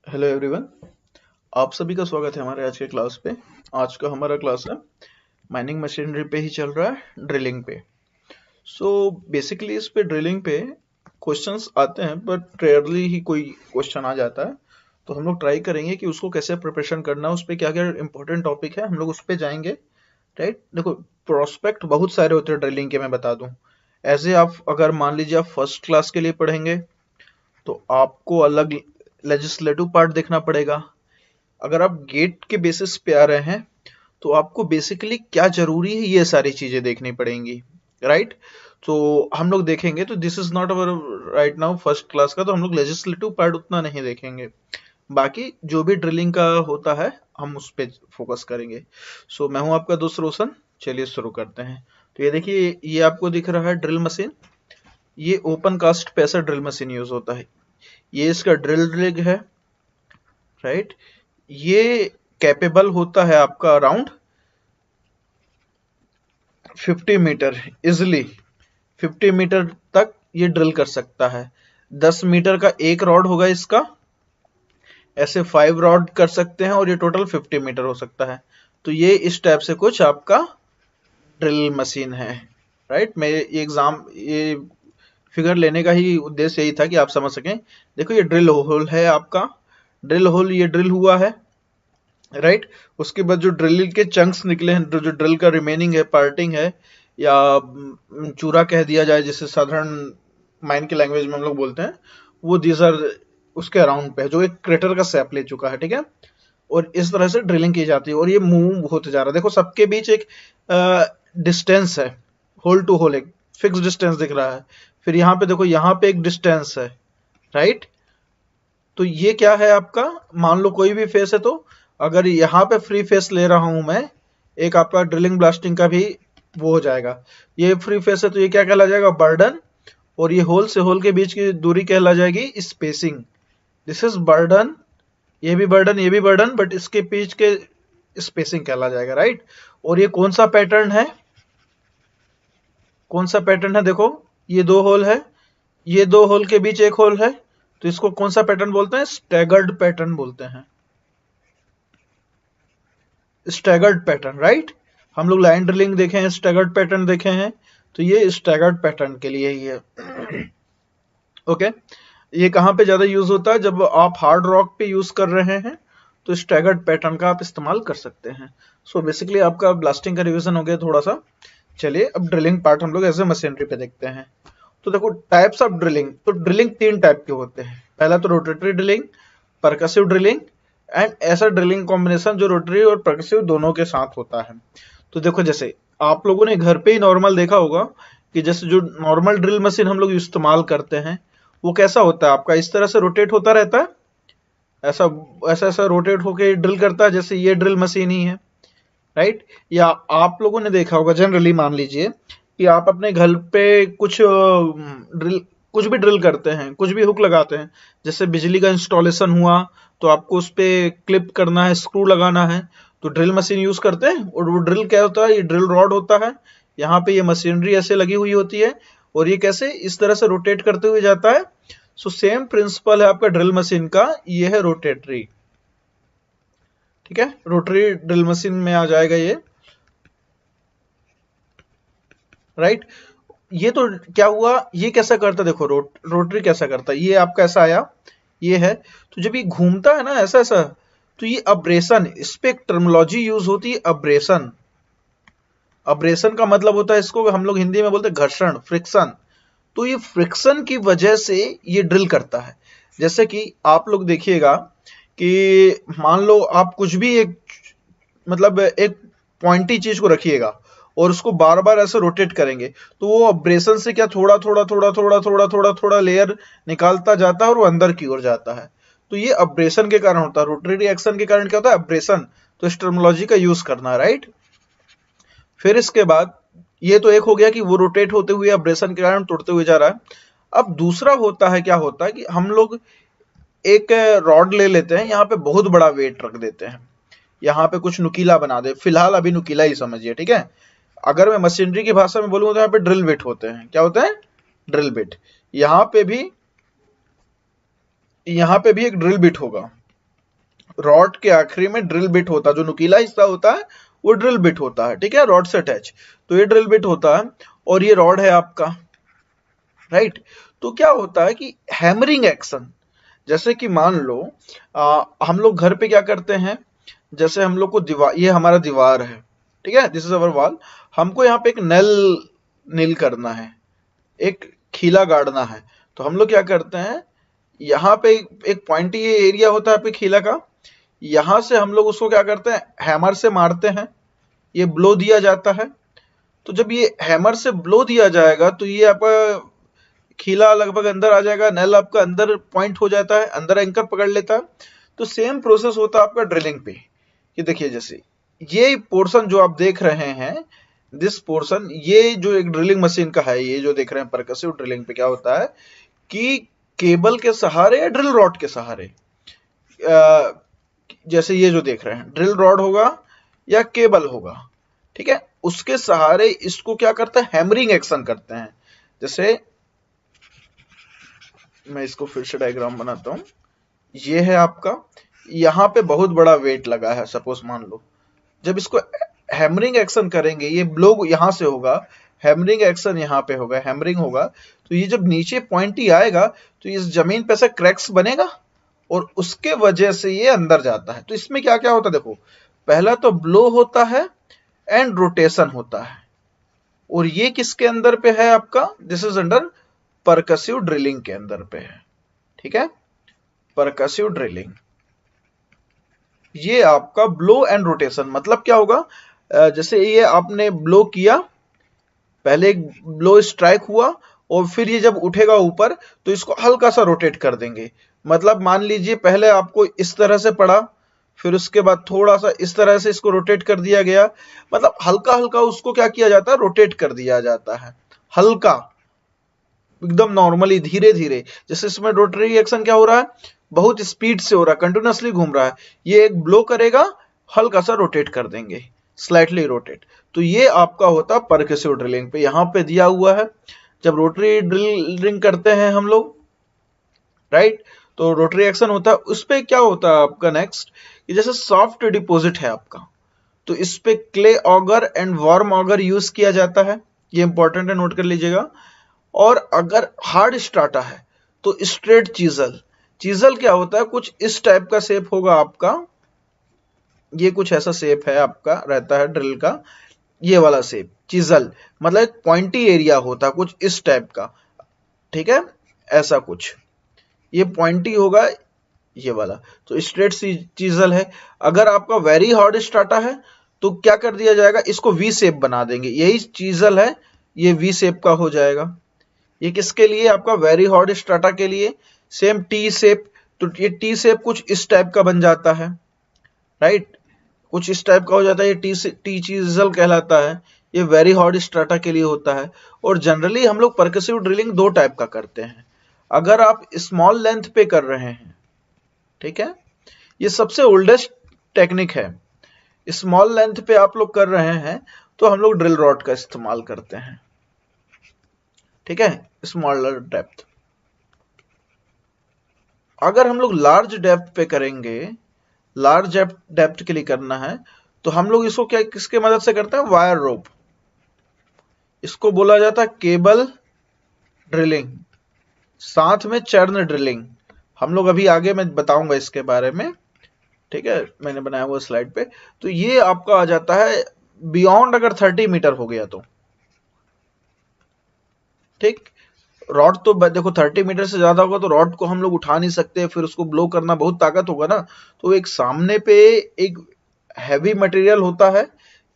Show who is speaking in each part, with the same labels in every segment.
Speaker 1: Hello everyone. आप सभी का स्वागत है हमारे आज के क्लास पे। आज का हमारा क्लास है माइनिंग मशीनरी पे ही चल रहा है, ड्रिलिंग पे। सो बेसिकली इस पे ड्रिलिंग पे क्वेश्चंस आते हैं बट रेयरली ही कोई क्वेश्चन आ जाता है। तो हम लोग ट्राई करेंगे कि उसको कैसे प्रिपरेशन करना है, उस पे क्या क्या इंपॉर्टेंट टॉपिक है हम लोग उस पे जाएंगे। राइट, देखो प्रोस्पेक्ट बहुत सारे होते हैं ड्रिलिंग के, मैं बता दूं। ऐसे आप अगर मान लीजिए आप फर्स्ट क्लास के लिए पढ़ेंगे तो आपको अलग लेजिस्लेटिव पार्ट देखना पड़ेगा। अगर आप गेट के बेसिस पे आ रहे हैं तो आपको बेसिकली क्या जरूरी है ये सारी चीजें देखनी पड़ेंगी। राइट, तो हम लोग देखेंगे। तो this is not our right now first class का, तो हम लोग लेजिस्लेटिव पार्ट उतना नहीं देखेंगे। बाकी जो भी ड्रिलिंग का होता है हम उस पे फोकस करेंगे। मैं हूं आपका दोस्त रोशन। चलिए शुरू करते हैं। तो ये देखिए, ये आपको दिख रहा है ड्रिल मशीन। ये ओपन कास्ट पे ऐसा ड्रिल मशीन यूज होता है। ये इसका ड्रिल रिग है। राइट, ये कैपेबल होता है आपका अराउंड 50 मीटर इजिली। 50 मीटर तक ये ड्रिल कर सकता है। 10 मीटर का एक रॉड होगा इसका, ऐसे 5 रॉड कर सकते हैं और ये टोटल 50 मीटर हो सकता है। तो ये इस टाइप से कुछ आपका ड्रिल मशीन है। राइट, मैं ये फिगर लेने का ही उद्देश्य यही था कि आप समझ सकें। देखो ये ड्रिल होल है आपका, ड्रिल होल ये ड्रिल हुआ है। राइट, उसके बाद जो ड्रिल के चंक्स निकले हैं, जो ड्रिल का रिमेनिंग है, पार्टिंग है, या चूरा कह दिया जाए जिसे साधारण माइन की लैंग्वेज में हम लोग बोलते हैं, वो दीज आर उसके अराउंड पे है, जो एक क्रेटर का शेप ले चुका है। ठीक है, और इस तरह से ड्रिलिंग की जाती है और ये मूव होते जा रहा है। देखो सबके बीच एक डिस्टेंस है, होल टू होल एक फिक्स डिस्टेंस दिख रहा है। फिर यहाँ पे देखो, यहाँ पे एक डिस्टेंस है। राइट, तो ये क्या है आपका, मान लो कोई भी फेस है, तो अगर यहाँ पे फ्री फेस ले रहा हूं मैं, एक आपका ड्रिलिंग ब्लास्टिंग का भी वो हो जाएगा। ये फ्री फेस है तो ये क्या कहला जाएगा, बर्डन। और ये होल से होल के बीच की दूरी कहला जाएगी स्पेसिंग। दिस इज बर्डन, ये भी बर्डन, ये भी बर्डन, बट इसके बीच के स्पेसिंग कहला जाएगा। राइट, और ये कौन सा पैटर्न है, कौन सा पैटर्न है, देखो ये दो होल है, ये दो होल के बीच एक होल है, तो इसको कौन सा पैटर्न बोलते हैं, स्टैगर्ड पैटर्न बोलते हैं। Staggered pattern. राइट, हम लोग लाइन ड्रिलिंग देखे हैं, स्टैगर्ड पैटर्न देखे हैं, तो ये स्टैगर्ड पैटर्न के लिए ही है। ओके, ये कहाँ पे ज्यादा यूज होता है, जब आप हार्ड रॉक पे यूज कर रहे हैं तो स्टैगर्ड पैटर्न का आप इस्तेमाल कर सकते हैं। बेसिकली आपका ब्लास्टिंग का रिवीजन हो गया थोड़ा सा। चलिए अब ड्रिलिंग पार्ट हम लोग एज ए मशीनरी पे देखते हैं। तो देखो टाइप्स ऑफ ड्रिलिंग, तो ड्रिलिंग 3 टाइप के होते हैं। पहला तो रोटेटरी ड्रिलिंग, परकसिव ड्रिलिंग, एंड ऐसा ड्रिलिंग कॉम्बिनेशन जो रोटरी और परकसिव दोनों के साथ होता है। तो देखो जैसे आप लोगों ने घर पे ही नॉर्मल देखा होगा कि जैसे जो नॉर्मल ड्रिल मशीन हम लोग इस्तेमाल करते हैं वो कैसा होता है आपका, इस तरह से रोटेट होता रहता है, ऐसा ऐसा ऐसा रोटेट होके ड्रिल करता है, जैसे ये ड्रिल मशीन ही है। राइट, या आप लोगों ने देखा होगा जनरली, मान लीजिए कि आप अपने घर पे कुछ भी ड्रिल करते हैं, कुछ भी हुक लगाते हैं, जैसे बिजली का इंस्टॉलेशन हुआ तो आपको उस पे क्लिप करना है, स्क्रू लगाना है, तो ड्रिल मशीन यूज करते हैं। और वो ड्रिल क्या होता है, ये ड्रिल रॉड होता है, यहाँ पे ये मशीनरी ऐसे लगी हुई होती है और ये कैसे इस तरह से रोटेट करते हुए जाता है। सेम प्रिंसिपल है आपका ड्रिल मशीन का, ये है रोटेटरी। ठीक है, रोटरी ड्रिल मशीन में आ जाएगा ये। राइट, ये तो क्या हुआ, ये कैसा करता है, देखो रोटरी कैसा करता है, ये आपका ऐसा आया, ये है, तो जब ये घूमता है ना ऐसा ऐसा, तो ये अब्रेशन, इस पे एक टर्मिनोलॉजी यूज होती है, अब्रेशन। अब्रेशन का मतलब होता है, इसको हम लोग हिंदी में बोलते हैं घर्षण, फ्रिक्शन। तो ये फ्रिक्शन की वजह से ये ड्रिल करता है। जैसे कि आप लोग देखिएगा कि मान लो आप कुछ भी एक मतलब एक पॉइंटी चीज को रखिएगा और उसको बार बार ऐसे रोटेट करेंगे, तो वो अब्रेशन से क्या थोड़ा थोड़ा थोड़ा थोड़ा थोड़ा थोड़ा थोड़ा लेयर निकालता जाता है और वो अंदर की ओर जाता है। तो ये अब्रेशन के कारण होता है, रोटरी रिएक्शन के कारण क्या होता है, अब्रेशन। तो इस टर्मिनोलॉजी का यूज करना है। राइट, फिर इसके बाद ये तो एक हो गया कि वो रोटेट होते हुए अब्रेशन के कारण तोड़ते हुए जा रहा है। अब दूसरा होता है, क्या होता है कि हम लोग एक रॉड ले लेते हैं, यहाँ पे बहुत बड़ा वेट रख देते हैं, यहाँ पे कुछ नुकीला बना दे, फिलहाल अभी नुकीला ही समझिए। ठीक है, अगर मैं मशीनरी की भाषा में बोलूँ तो यहाँ पे ड्रिल बिट होते हैं, क्या होते हैं, ड्रिल बिट। यहाँ पे भी एक ड्रिल बिट होगा। रॉड के आखिरी में ड्रिल बिट होता है, जो नुकीला हिस्सा होता है वो ड्रिल बिट होता है, ठीक है, रॉड से अटैच। तो ये ड्रिल बिट होता है और ये रॉड है आपका, राइट। तो क्या होता है कि हैमरिंग एक्शन, जैसे कि मान लो हम लोग घर पे क्या करते हैं, जैसे हम लोग को दीवार, ये हमारा दीवार है, ठीक है, दिस इज अवर वॉल, हमको यहाँ पे एक नील करना है, एक खीला गाड़ना है, तो हम लोग क्या करते हैं, यहाँ पे एक पॉइंटी एरिया होता है पे खीला का, यहां से हम लोग उसको क्या करते हैं, हैमर से मारते हैं, ये ब्लो दिया जाता है। तो जब ये हैमर से ब्लो दिया जाएगा तो ये आपका खीला लगभग अंदर आ जाएगा, नेल आपका अंदर पॉइंट हो जाता है, अंदर एंकर पकड़ लेता है। तो सेम प्रोसेस होता है आपका ड्रिलिंग पे। ये देखिए, जैसे ये पोर्शन जो आप देख रहे हैं, दिस पोर्शन, ये जो एक ड्रिलिंग मशीन का है, ये जो देख रहे हैं परकसिव ड्रिलिंग पे क्या होता है कि केबल के सहारे या ड्रिल रॉड के सहारे, जैसे ये जो देख रहे हैं ड्रिल रॉड होगा या केबल होगा, ठीक है, उसके सहारे इसको क्या करते हैं, हैमरिंग एक्शन करते हैं। जैसे मैं इसको फिर से डायग्राम बनाता हूं, ये है आपका, यहां पे बहुत बड़ा वेट लगा है, सपोज मान लो, जब इसको हैमरिंग एक्शन करेंगे, ये ब्लो यहां से होगा, हैमरिंग एक्शन यहां पे होगा, हैमरिंग होगा, तो ये जब नीचे पॉइंट ही आएगा तो इस जमीन पे से क्रैक्स बनेगा और उसके वजह से ये अंदर जाता है। तो इसमें क्या क्या होता है, देखो, पहला तो ब्लो होता है एंड रोटेशन होता है, और ये किसके अंदर पे है आपका, दिस इज अंडर परकसिव ड्रिलिंग के अंदर पे है, ठीक है, परकसिव ड्रिलिंग। ये आपका ब्लो एंड रोटेशन मतलब क्या होगा, जैसे ये आपने ब्लो किया, पहले एक ब्लो स्ट्राइक हुआ और फिर ये जब उठेगा ऊपर तो इसको हल्का सा रोटेट कर देंगे। मतलब मान लीजिए पहले आपको इस तरह से पड़ा, फिर उसके बाद थोड़ा सा इस तरह से इसको रोटेट कर दिया गया, मतलब हल्का हल्का उसको क्या किया जाता है, रोटेट कर दिया जाता है, हल्का, एकदम नॉर्मली, धीरे धीरे। जैसे इसमें रोटरी एक्शन क्या हो रहा है, बहुत स्पीड से हो रहा है, कंटिन्यूसली घूम रहा है, ये एक ब्लो करेगा, हल्का सा रोटेट कर देंगे, स्लाइटली रोटेट। तो ये आपका होता है परकसिव ड्रिलिंग पे, यहां पे दिया हुआ है। जब रोटरी ड्रिलिंग करते हैं हम लोग, राइट, तो रोटरी एक्शन होता है, उस पे क्या होता है आपका नेक्स्ट, कि जैसे सॉफ्ट डिपॉजिट है आपका, तो इस पे clay auger and warm auger use किया जाता है, ये इंपॉर्टेंट है, नोट कर लीजिएगा। और अगर हार्ड स्ट्राटा है तो स्ट्रेट चीजल, चीजल क्या होता है, कुछ इस टाइप का शेप होगा आपका, ये कुछ ऐसा शेप है आपका, रहता है ड्रिल का, ये वाला शेप चीजल, मतलब एक पॉइंटी एरिया होता है कुछ इस टाइप का, ठीक है, ऐसा कुछ, ये पॉइंटी होगा ये वाला, तो स्ट्रेट चीजल है। अगर आपका वेरी हार्ड स्ट्राटा है तो क्या कर दिया जाएगा, इसको वी शेप बना देंगे, यही चीजल है, ये वी शेप का हो जाएगा। ये किसके लिए, आपका वेरी हार्ड स्ट्राटा के लिए। सेम टी शेप, तो ये टी शेप कुछ इस टाइप का बन जाता है, राइट, कुछ इस टाइप का हो जाता है, ये टी चीजल कहलाता है, ये वेरी हार्ड स्ट्राटा के लिए होता है। और जनरली हम लोग परकसिव ड्रिलिंग दो टाइप का करते हैं, अगर आप स्मॉल लेंथ पे कर रहे हैं, ठीक है, ये सबसे ओल्डेस्ट टेक्निक है, स्मॉल लेंथ पे आप लोग कर रहे हैं तो हम लोग ड्रिल रॉड का इस्तेमाल करते हैं, ठीक है, स्मॉलर डेप्थ। अगर हम लोग लार्ज डेप्थ पे करेंगे, लार्ज डेप्थ के लिए करना है, तो हम लोग इसको क्या, किसके मदद से करते हैं, वायर रोप, इसको बोला जाता है केबल ड्रिलिंग, साथ में चर्न ड्रिलिंग, हम लोग अभी आगे मैं बताऊंगा इसके बारे में, ठीक है, मैंने बनाया हुआ स्लाइड पे। तो ये आपका आ जाता है बियॉन्ड, अगर 30 मीटर हो गया तो, ठीक, रॉड तो देखो 30 मीटर से ज्यादा होगा तो रॉड को हम लोग उठा नहीं सकते, फिर उसको ब्लो करना बहुत ताकत होगा ना, तो एक सामने पे एक हैवी मटेरियल होता है,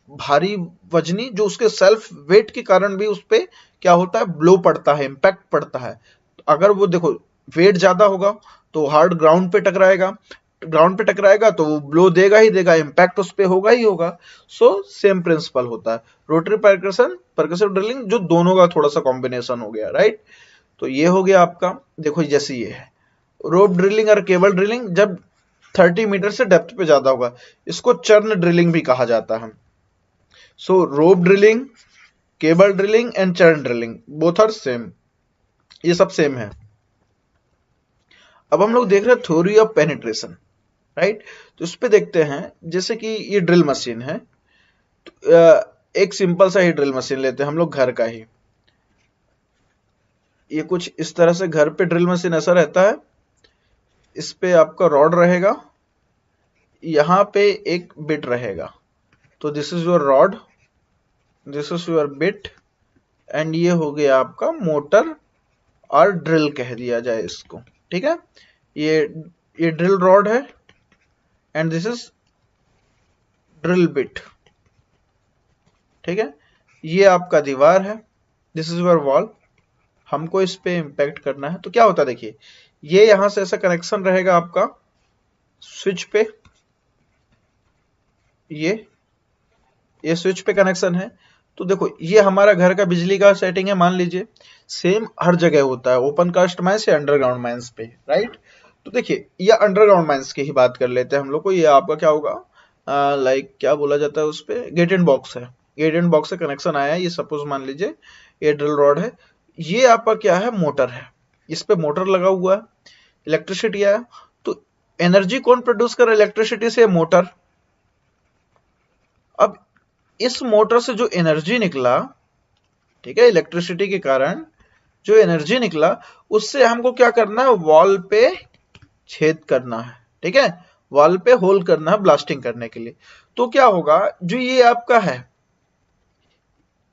Speaker 1: भारी वजनी, जो उसके सेल्फ वेट के कारण भी उस पे क्या होता है, ब्लो पड़ता है, इम्पैक्ट पड़ता है। अगर वो देखो वेट ज्यादा होगा तो हार्ड ग्राउंड पे टकराएगा, ग्राउंड पे टकराएगा तो वो ब्लो देगा ही देगा, इम्पैक्ट उस पे होगा ही होगा। सो सेम प्रिंसिपल होता है, रोटरी परकशन, परकसिव ड्रिलिंग, जो दोनों का थोड़ा सा कॉम्बिनेशन हो गया, राइट। तो ये हो गया आपका, देखो जैसे ये है रोप ड्रिलिंग और केबल ड्रिलिंग, जब 30 मीटर से डेप्थ पे ज्यादा होगा, इसको चर्न ड्रिलिंग भी कहा जाता है। So rope drilling, cable drilling and churn drilling both are same, ये सब सेम है। अब हम लोग देख रहे हैं थ्योरी ऑफ पेनिट्रेशन। राइट। तो इस पे देखते हैं, जैसे कि ये ड्रिल मशीन है, तो एक सिंपल सा ही ड्रिल मशीन लेते हैं हम लोग घर का ही। ये कुछ इस तरह से घर पे ड्रिल मशीन ऐसा रहता है। इस पे आपका रॉड रहेगा, यहाँ पे एक बिट रहेगा। तो this is your rod, this is your bit, and ये हो गया आपका मोटर और ड्रिल कह दिया जाए इसको, ठीक है। ये ड्रिल रॉड है and this is drill bit, ठीक है। ये आपका दीवार है, दिस इज योर वॉल। हमको इस पे इंपैक्ट करना है, तो क्या होता है देखिए, ये यहां से ऐसा कनेक्शन रहेगा आपका स्विच पे, ये स्विच पे कनेक्शन है। तो देखो ये हमारा घर का बिजली का सेटिंग है, मान लीजिए सेम हर जगह होता है, ओपन कास्ट माइंस या अंडरग्राउंड माइंस पे, राइट। तो देखिए ये अंडरग्राउंड माइंस की ही बात कर लेते हैं हम लोग को। ये आपका क्या होगा, लाइक क्या बोला जाता है उस पे, गेट एंड बॉक्स है। गेट एंड बॉक्स से कनेक्शन आया है, ये सपोज मान लीजिए ये ड्रिल रॉड है, ये आपका क्या है, मोटर है। इस पे मोटर लगा हुआ है, इलेक्ट्रिसिटी आया, तो एनर्जी कौन प्रोड्यूस कर रहा है इलेक्ट्रिसिटी से, मोटर। अब इस मोटर से जो एनर्जी निकला, ठीक है, इलेक्ट्रिसिटी के कारण जो एनर्जी निकला, उससे हमको क्या करना है, वॉल पे छेद करना है, ठीक है, वॉल पे होल करना है ब्लास्टिंग करने के लिए। तो क्या होगा, जो ये आपका है,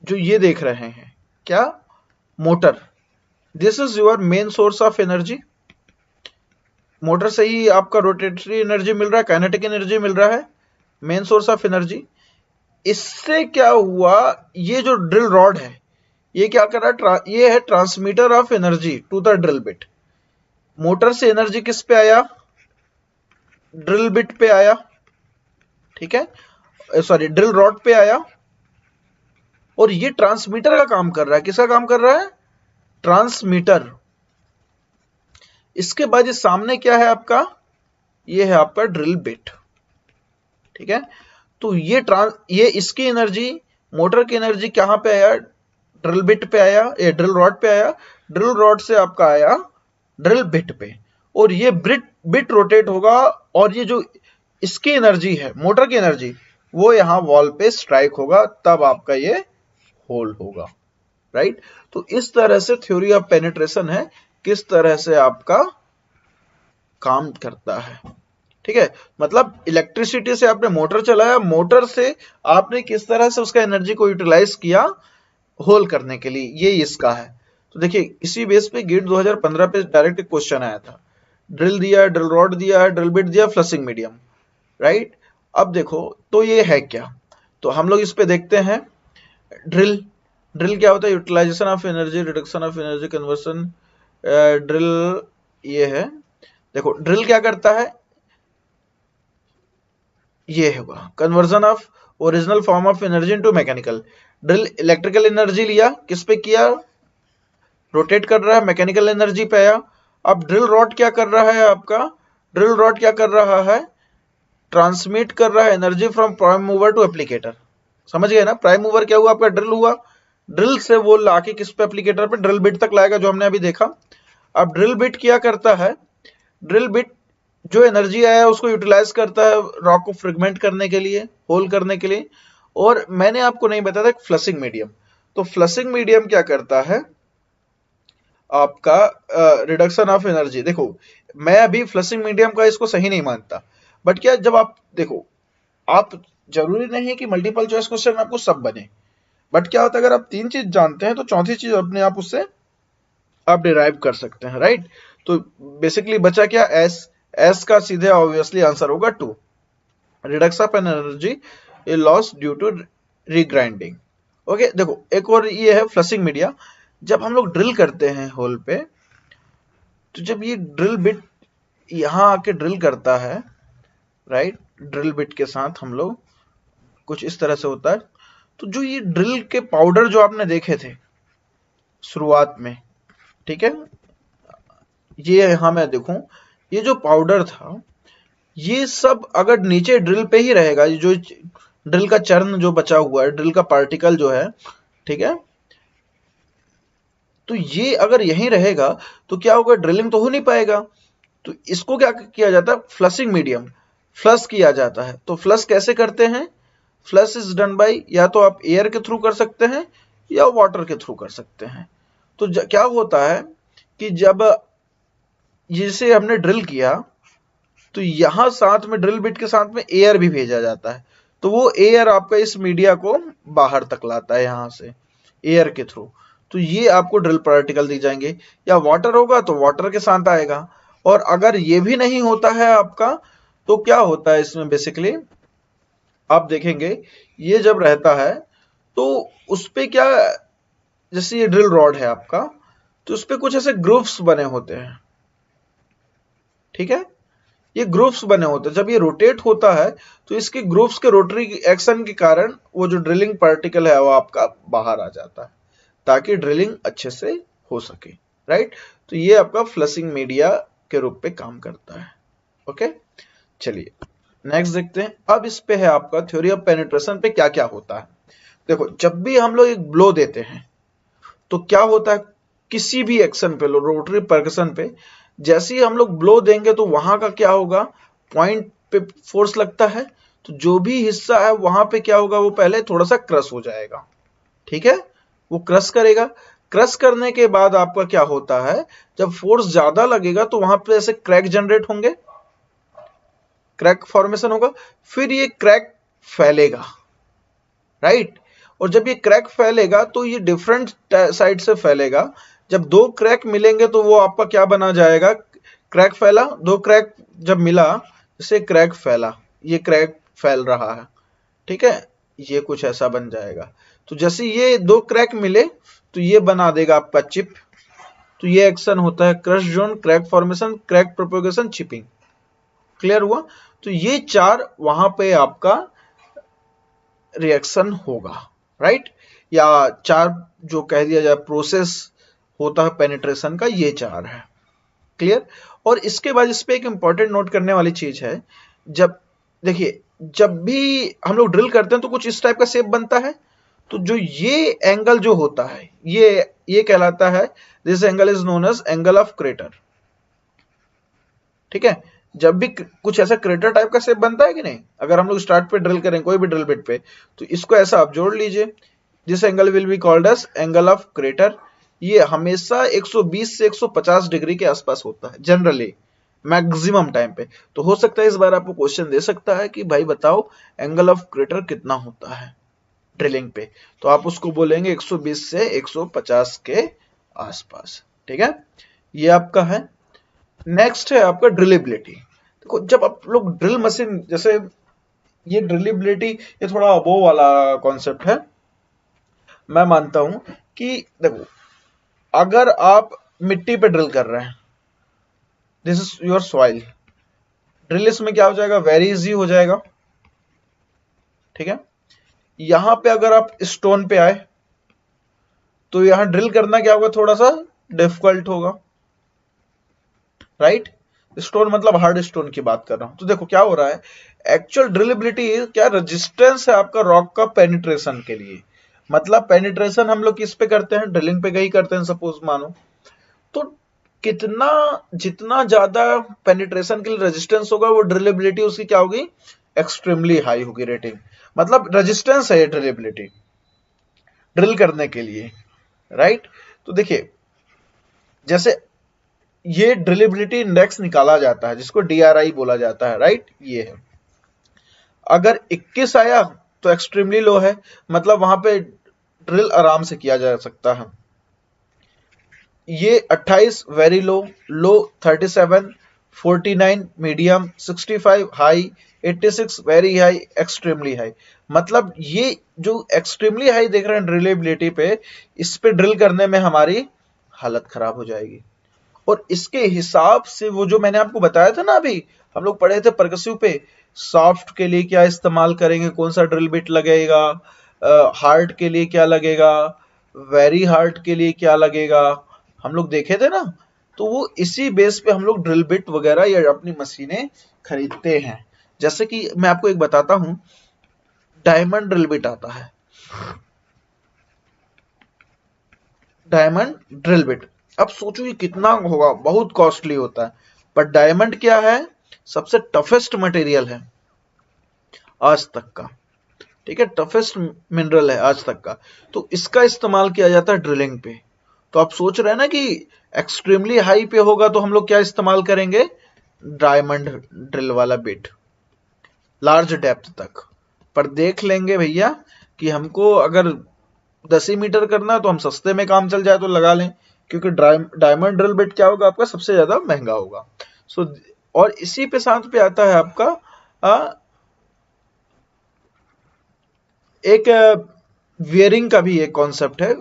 Speaker 1: जो ये देख रहे हैं क्या, motor, this is your main source of energy. Motor से ही आपका रोटेटरी एनर्जी मिल रहा है, काइनेटिक एनर्जी मिल रहा है, मेन सोर्स ऑफ एनर्जी। इससे क्या हुआ, ये जो ड्रिल रॉड है ये क्या कर रहा है, ये है transmitter of energy to the drill bit. Motor से एनर्जी किस पे आया, ड्रिल बिट पे आया, ठीक है, सॉरी ड्रिल रॉड पे आया, और ये ट्रांसमीटर का काम कर रहा है। किसका काम कर रहा है, ट्रांसमीटर। इसके बाद ये सामने क्या है आपका, ये है आपका ड्रिल बिट, ठीक है। तो ये इसकी एनर्जी, मोटर की एनर्जी कहां पे आया, ड्रिल बिट पे आया, ये ड्रिल रॉड पे आया, ड्रिल रॉड से आपका आया ड्रिल बिट पे, और ये बिट रोटेट होगा, और ये जो इसकी एनर्जी है, मोटर की एनर्जी, वो यहां वॉल पे स्ट्राइक होगा, तब आपका ये होल होगा, राइट। तो इस तरह से थ्योरी ऑफ पेनिट्रेशन है, किस तरह से आपका काम करता है, ठीक है। मतलब इलेक्ट्रिसिटी से आपने मोटर चलाया, मोटर से आपने किस तरह से उसका एनर्जी को यूटिलाइज किया होल करने के लिए, ये इसका है। तो देखिए इसी बेस पे गेट 2015 पे डायरेक्ट क्वेश्चन आया था, ड्रिल दिया, ड्रिल रॉड दिया, ड्रिल बिट दिया, फ्लशिंग मीडियम, राइट। अब देखो तो ये है क्या, तो हम लोग इस पे देखते हैं। ड्रिल क्या होता है, utilisation of energy, reduction of energy, conversion. Drill ये है, देखो ड्रिल क्या करता है, ये होगा conversion of original form of energy into mechanical. Drill electrical energy लिया, किस पे किया, रोटेट कर रहा है, मैकेनिकल एनर्जी पे आया। अब ड्रिल रॉड क्या कर रहा है आपका, ड्रिल रॉड क्या कर रहा है, ट्रांसमिट कर रहा है energy from prime mover to applicator. समझ गए ना, प्राइम मूवर क्या हुआ आपका, ड्रिल हुआ, ड्रिल से वो लाके किस पे, एप्लीकेटर पे, ड्रिल बिट तक लाएगा, जो हमने अभी देखा। अब ड्रिल बिट क्या करता है, ड्रिल बिट जो एनर्जी आया उसको यूटिलाइज करता है रॉक को फ्रेगमेंट करने के लिए, होल करने के लिए। और मैंने आपको नहीं बताया था फ्लशिंग मीडियम, तो फ्लशिंग मीडियम क्या करता है आपका, रिडक्शन ऑफ एनर्जी। देखो मैं अभी फ्लशिंग मीडियम का इसको सही नहीं मानता, बट क्या, जब आप देखो, आप जरूरी नहीं है कि मल्टीपल चॉइस क्वेश्चन में आपको सब बने, बट क्या होता है अगर आप तीन चीज जानते हैं तो चौथी चीज अपने आप उससे आप डिराइव कर सकते हैं, राइट। तो बेसिकली बचा क्या, एस का सीधे ऑब्वियसली आंसर होगा 2, reduction of energy loss due to regrinding. Okay, देखो एक और ये है फ्लशिंग मीडिया। जब हम लोग ड्रिल करते हैं होल पे, तो जब ये ड्रिल बिट यहां आके ड्रिल करता है, राइट, ड्रिल बिट के साथ हम लोग कुछ इस तरह से होता है। तो जो ये ड्रिल के पाउडर जो आपने देखे थे शुरुआत में, ठीक है, ये यहां मैं देखूं, ये जो पाउडर था, ये सब अगर नीचे ड्रिल पे ही रहेगा, जो ड्रिल का चर्न जो बचा हुआ है, ड्रिल का पार्टिकल जो है, ठीक है, तो ये अगर यहीं रहेगा तो क्या होगा, ड्रिलिंग तो हो नहीं पाएगा। तो इसको क्या किया जाता है, फ्लशिंग मीडियम। फ्लश किया जाता है। तो फ्लश कैसे करते हैं? फ्लश इज डन बाय, या तो आप एयर के थ्रू कर सकते हैं या वाटर के थ्रू कर सकते हैं। तो क्या होता है कि जब जिसे हमने ड्रिल किया तो यहां साथ में ड्रिल बिट के साथ में एयर भी भेजा जाता है, तो वो एयर आपका इस मीडिया को बाहर तक लाता है यहां से एयर के थ्रू। तो ये आपको ड्रिल पार्टिकल दिख जाएंगे, या वाटर होगा तो वाटर के साथ आएगा। और अगर ये भी नहीं होता है आपका, तो क्या होता है इसमें बेसिकली आप देखेंगे, ये जब रहता है तो उस पे क्या, जैसे ये ड्रिल रॉड है आपका, तो उस पे कुछ ऐसे ग्रूव्स बने होते हैं, ठीक है, ये ग्रूव्स बने होते हैं। जब ये रोटेट होता है तो इसके ग्रूव्स के रोटरी एक्शन के कारण वो जो ड्रिलिंग पार्टिकल है वो आपका बाहर आ जाता है, ताकि ड्रिलिंग अच्छे से हो सके, राइट। तो ये आपका फ्लशिंग मीडिया के रूप पे काम करता है। ओके, चलिए नेक्स्ट देखते हैं। अब इस पे है आपका थ्योरी ऑफ पेनिट्रेशन पे क्या क्या होता है। देखो, जब भी हम लोग एक ब्लो देते हैं तो क्या होता है, किसी भी एक्शन पे, रोटरी परकशन पे, जैसे ही हम लोग ब्लो देंगे तो वहां का क्या होगा, पॉइंट पे फोर्स लगता है, तो जो भी हिस्सा है वहां पे क्या होगा, वो पहले थोड़ा सा क्रश हो जाएगा, ठीक है, वो क्रश करेगा। क्रश करने के बाद आपका क्या होता है, जब फोर्स ज्यादा लगेगा तो वहां पे ऐसे क्रैक जनरेट होंगे, क्रैक फॉर्मेशन होगा, फिर ये क्रैक फैलेगा, राइट। और जब ये क्रैक फैलेगा तो ये डिफरेंट साइड से फैलेगा। जब दो क्रैक मिलेंगे तो वो आपका क्या बना जाएगा, क्रैक फैला, दो क्रैक जब मिला जैसे क्रैक फैला, ये क्रैक फैल रहा है, ठीक है, ये कुछ ऐसा बन जाएगा। तो जैसे ये दो क्रैक मिले तो ये बना देगा आपका चिप। तो ये एक्शन होता है crush zone, crack formation, crack propagation, chipping. Clear हुआ? तो ये चार वहां पे आपका रिएक्शन होगा, राइट, या चार जो कह दिया जाए प्रोसेस होता है पेनिट्रेशन का, ये चार है। क्लियर? और इसके बाद इस पे एक इंपॉर्टेंट नोट करने वाली चीज है, जब देखिए जब भी हम लोग ड्रिल करते हैं तो कुछ इस टाइप का शेप बनता है, तो जो ये एंगल जो होता है ये कहलाता है, this angle is known as angle of crater, ठीक है। जब भी कुछ ऐसा क्रेटर टाइप का शेप बनता है कि नहीं, अगर हम लोग स्टार्ट पे ड्रिल करें कोई भी ड्रिल बिट पे, तो इसको ऐसा आप जोड़ लीजिए, this angle will be called as angle of crater. ये हमेशा 120 से 150 डिग्री के आसपास होता है जनरली, मैक्सिमम टाइम पे। तो हो सकता है इस बार आपको क्वेश्चन दे सकता है कि भाई बताओ एंगल ऑफ क्रेटर कितना होता है ड्रिलिंग पे, तो आप उसको बोलेंगे 120 से 150 के आसपास, ठीक है। ये आपका है। नेक्स्ट है आपका ड्रिलेबिलिटी। देखो, जब आप लोग ड्रिल मशीन, जैसे ये ड्रिलेबिलिटी ये थोड़ा अबोव वाला कॉन्सेप्ट है, मैं मानता हूं कि देखो अगर आप मिट्टी पे ड्रिल कर रहे हैं, this is your soil, drill इसमें क्या हो जाएगा, वेरी इजी हो जाएगा, ठीक है। यहां पे अगर आप स्टोन पे आए तो यहां ड्रिल करना क्या होगा, थोड़ा सा डिफिकल्ट होगा, राइट। स्टोन मतलब हार्ड स्टोन की बात कर रहा हूं। तो देखो क्या हो रहा है, एक्चुअल ड्रिलेबिलिटी क्या, रेजिस्टेंस है आपका रॉक का पेनिट्रेशन के लिए। मतलब पेनिट्रेशन हम लोग किस पे करते हैं, ड्रिलिंग पे ही करते हैं सपोज मानो, तो कितना जितना ज्यादा पेनिट्रेशन के लिए रेजिस्टेंस होगा वो ड्रिलेबिलिटी उसकी क्या होगी, एक्सट्रीमली हाई होगी रेटिंग। मतलब रेजिस्टेंस है ये ड्रिलेबिलिटी ड्रिल करने के लिए, राइट। तो देखिए जैसे ये ड्रिलेबिलिटी इंडेक्स निकाला जाता है जिसको DRI बोला जाता है, राइट, ये है। अगर 21 आया तो एक्सट्रीमली लो है, मतलब वहां पे ड्रिल आराम से किया जा सकता है। ये 28 वेरी लो, लो 37, 49 medium, 65 high, 86 very high, extremely high. मतलब ये जो एक्सट्रीमली हाई देख रहे हैं ड्रिलेबिलिटी पे, इस पे ड्रिल करने में हमारी हालत खराब हो जाएगी। और इसके हिसाब से वो जो मैंने आपको बताया था ना, अभी हम लोग पढ़े थे परकसिव पे, सॉफ्ट के लिए क्या इस्तेमाल करेंगे, कौन सा ड्रिल बिट लगेगा, हार्ड के लिए क्या लगेगा, वेरी हार्ड के लिए क्या लगेगा, हम लोग देखे थे ना। तो वो इसी बेस पे हम लोग ड्रिल बिट वगैरह या अपनी मशीनें खरीदते हैं। जैसे कि मैं आपको एक बताता हूं, डायमंड ड्रिल बिट आता है, डायमंड ड्रिल बिट। अब सोचो ये कितना होगा, बहुत कॉस्टली होता है। पर डायमंड क्या है, सबसे टफेस्ट मटेरियल है आज तक का, ठीक है, टफेस्ट मिनरल है आज तक का। तो इसका इस्तेमाल किया जाता है ड्रिलिंग पे। तो आप सोच रहे हैं ना कि एक्सट्रीमली हाई पे होगा तो हम लोग क्या इस्तेमाल करेंगे, डायमंड ड्रिल वाला बिट, लार्ज डेप्थ तक। पर देख लेंगे भैया कि हमको अगर 10 ही मीटर करना है तो हम सस्ते में काम चल जाए तो लगा लें, क्योंकि डायमंड ड्रिल बिट क्या होगा आपका, सबसे ज्यादा महंगा होगा। सो और इसी पे साथ पे आता है आपका एक वियरिंग का भी एक कॉन्सेप्ट है,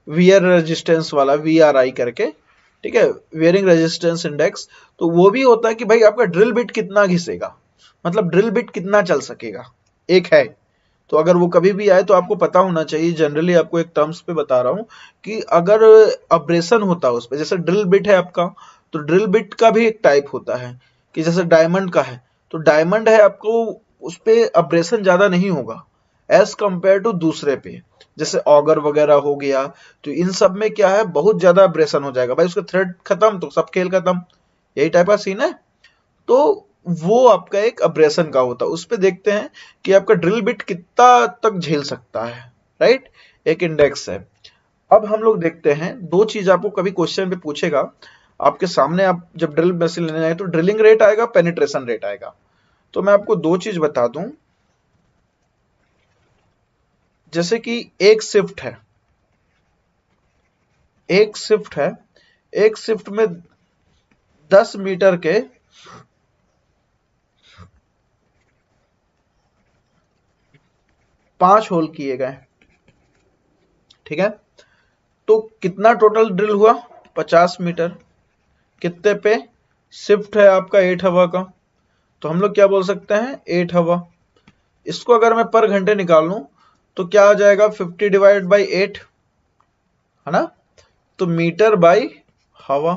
Speaker 1: वियर रेजिस्टेंस वाला, VRI करके, ठीक है, वियरिंग रेजिस्टेंस इंडेक्स। तो वो भी होता है कि भाई आपका ड्रिल बिट कितना घिसेगा, मतलब ड्रिल बिट कितना चल सकेगा, एक है। तो अगर वो कभी भी आए तो आपको पता होना चाहिए, जनरली आपको एक टर्म्स पे बता रहा हूं कि अगर अब्रेशन होता है उस पे, जैसे ड्रिल बिट है आपका, तो ड्रिल बिट का भी एक टाइप होता है कि जैसे डायमंड का है, तो डायमंड है आपको उस पे अब्रेशन ज्यादा नहीं होगा एज कंपेयर टू दूसरे पे, जैसे ऑगर वगैरह हो गया, तो इन सब में क्या है, बहुत ज्यादा अब्रेशन हो जाएगा भाई, उसका थ्रेड खत्म तो सब खेल खत्म, यही टाइप का सीन है। तो वो आपका एक अब्रेशन का होता है, उस पे देखते हैं कि आपका ड्रिल बिट कितना तक झेल सकता है, राइट, एक इंडेक्स है। अब हम लोग देखते हैं दो चीज, आपको कभी क्वेश्चन पे पूछेगा आपके सामने, आप जब ड्रिल मशीन लेने आए तो ड्रिलिंग रेट आएगा, पेनिट्रेशन रेट आएगा। तो मैं आपको दो चीज बता दूं, जैसे कि एक शिफ्ट है, एक शिफ्ट है, एक शिफ्ट में 10 मीटर के 5 होल किए गए, ठीक है। तो कितना टोटल ड्रिल हुआ, 50 मीटर, कितने पे, शिफ्ट है आपका 8 आवर का, तो हम लोग क्या बोल सकते हैं, 8 आवर। इसको अगर मैं पर घंटे निकाल लूं तो क्या आ जाएगा, 50 डिवाइड बाई 8, है ना, तो मीटर बाई हवा,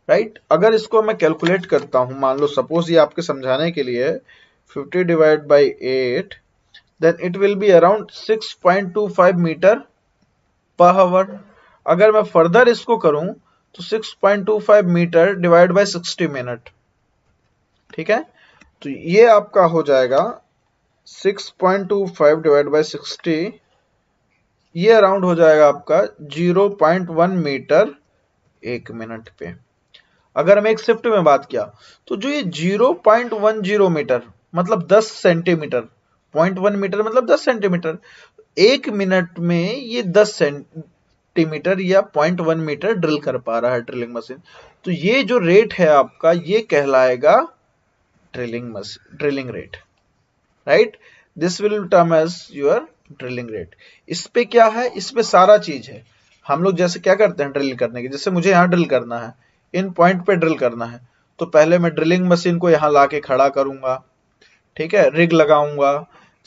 Speaker 1: राइट। अगर इसको मैं कैलकुलेट करता हूं, मान लो सपोज ये आपके समझाने के लिए 50 divide by 8, then it will be around 6.25 metre per hour. अगर मैं फर्दर इसको करूं तो 6.25 मीटर डिवाइड बाय 60 मिनट, ठीक है। तो ये आपका हो जाएगा 6.25 डिवाइड बाय 60, ये अराउंड हो जाएगा आपका 0.1 मीटर एक मिनट पे। अगर हम एक शिफ्ट में बात किया तो जो ये 0.10 मीटर मतलब 10 सेंटीमीटर, 0.1 मीटर मतलब 10 सेंटीमीटर, एक मिनट में ये 10 सेंटीमीटर या 0.1 मीटर ड्रिल कर पा रहा है ड्रिलिंग मशीन। तो ये जो रेट है आपका, ये कहलाएगा drilling rate, right. This will term as your drilling rate. इस पे क्या है, इस पे सारा चीज है। हम लोग जैसे क्या करते हैं ड्रिल करने के, जैसे मुझे यहाँ ड्रिल करना है, इन पॉइंट पे ड्रिल करना है, तो पहले मैं ड्रिलिंग मशीन को यहाँ लाके खड़ा करूंगा, ठीक है, रिग लगाऊंगा।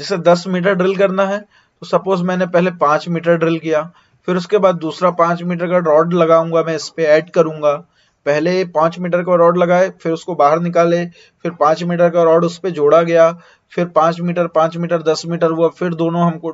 Speaker 1: जैसे 10 मीटर ड्रिल करना है तो सपोज मैंने पहले 5 मीटर ड्रिल किया, फिर उसके बाद दूसरा 5 मीटर का रॉड लगाऊंगा, मैं इस पे ऐड करूंगा। पहले 5 मीटर का रॉड लगाए, फिर उसको बाहर निकाले, फिर 5 मीटर का रॉड उस पे जोड़ा गया, फिर 5 मीटर 10 मीटर हुआ, फिर दोनों हमको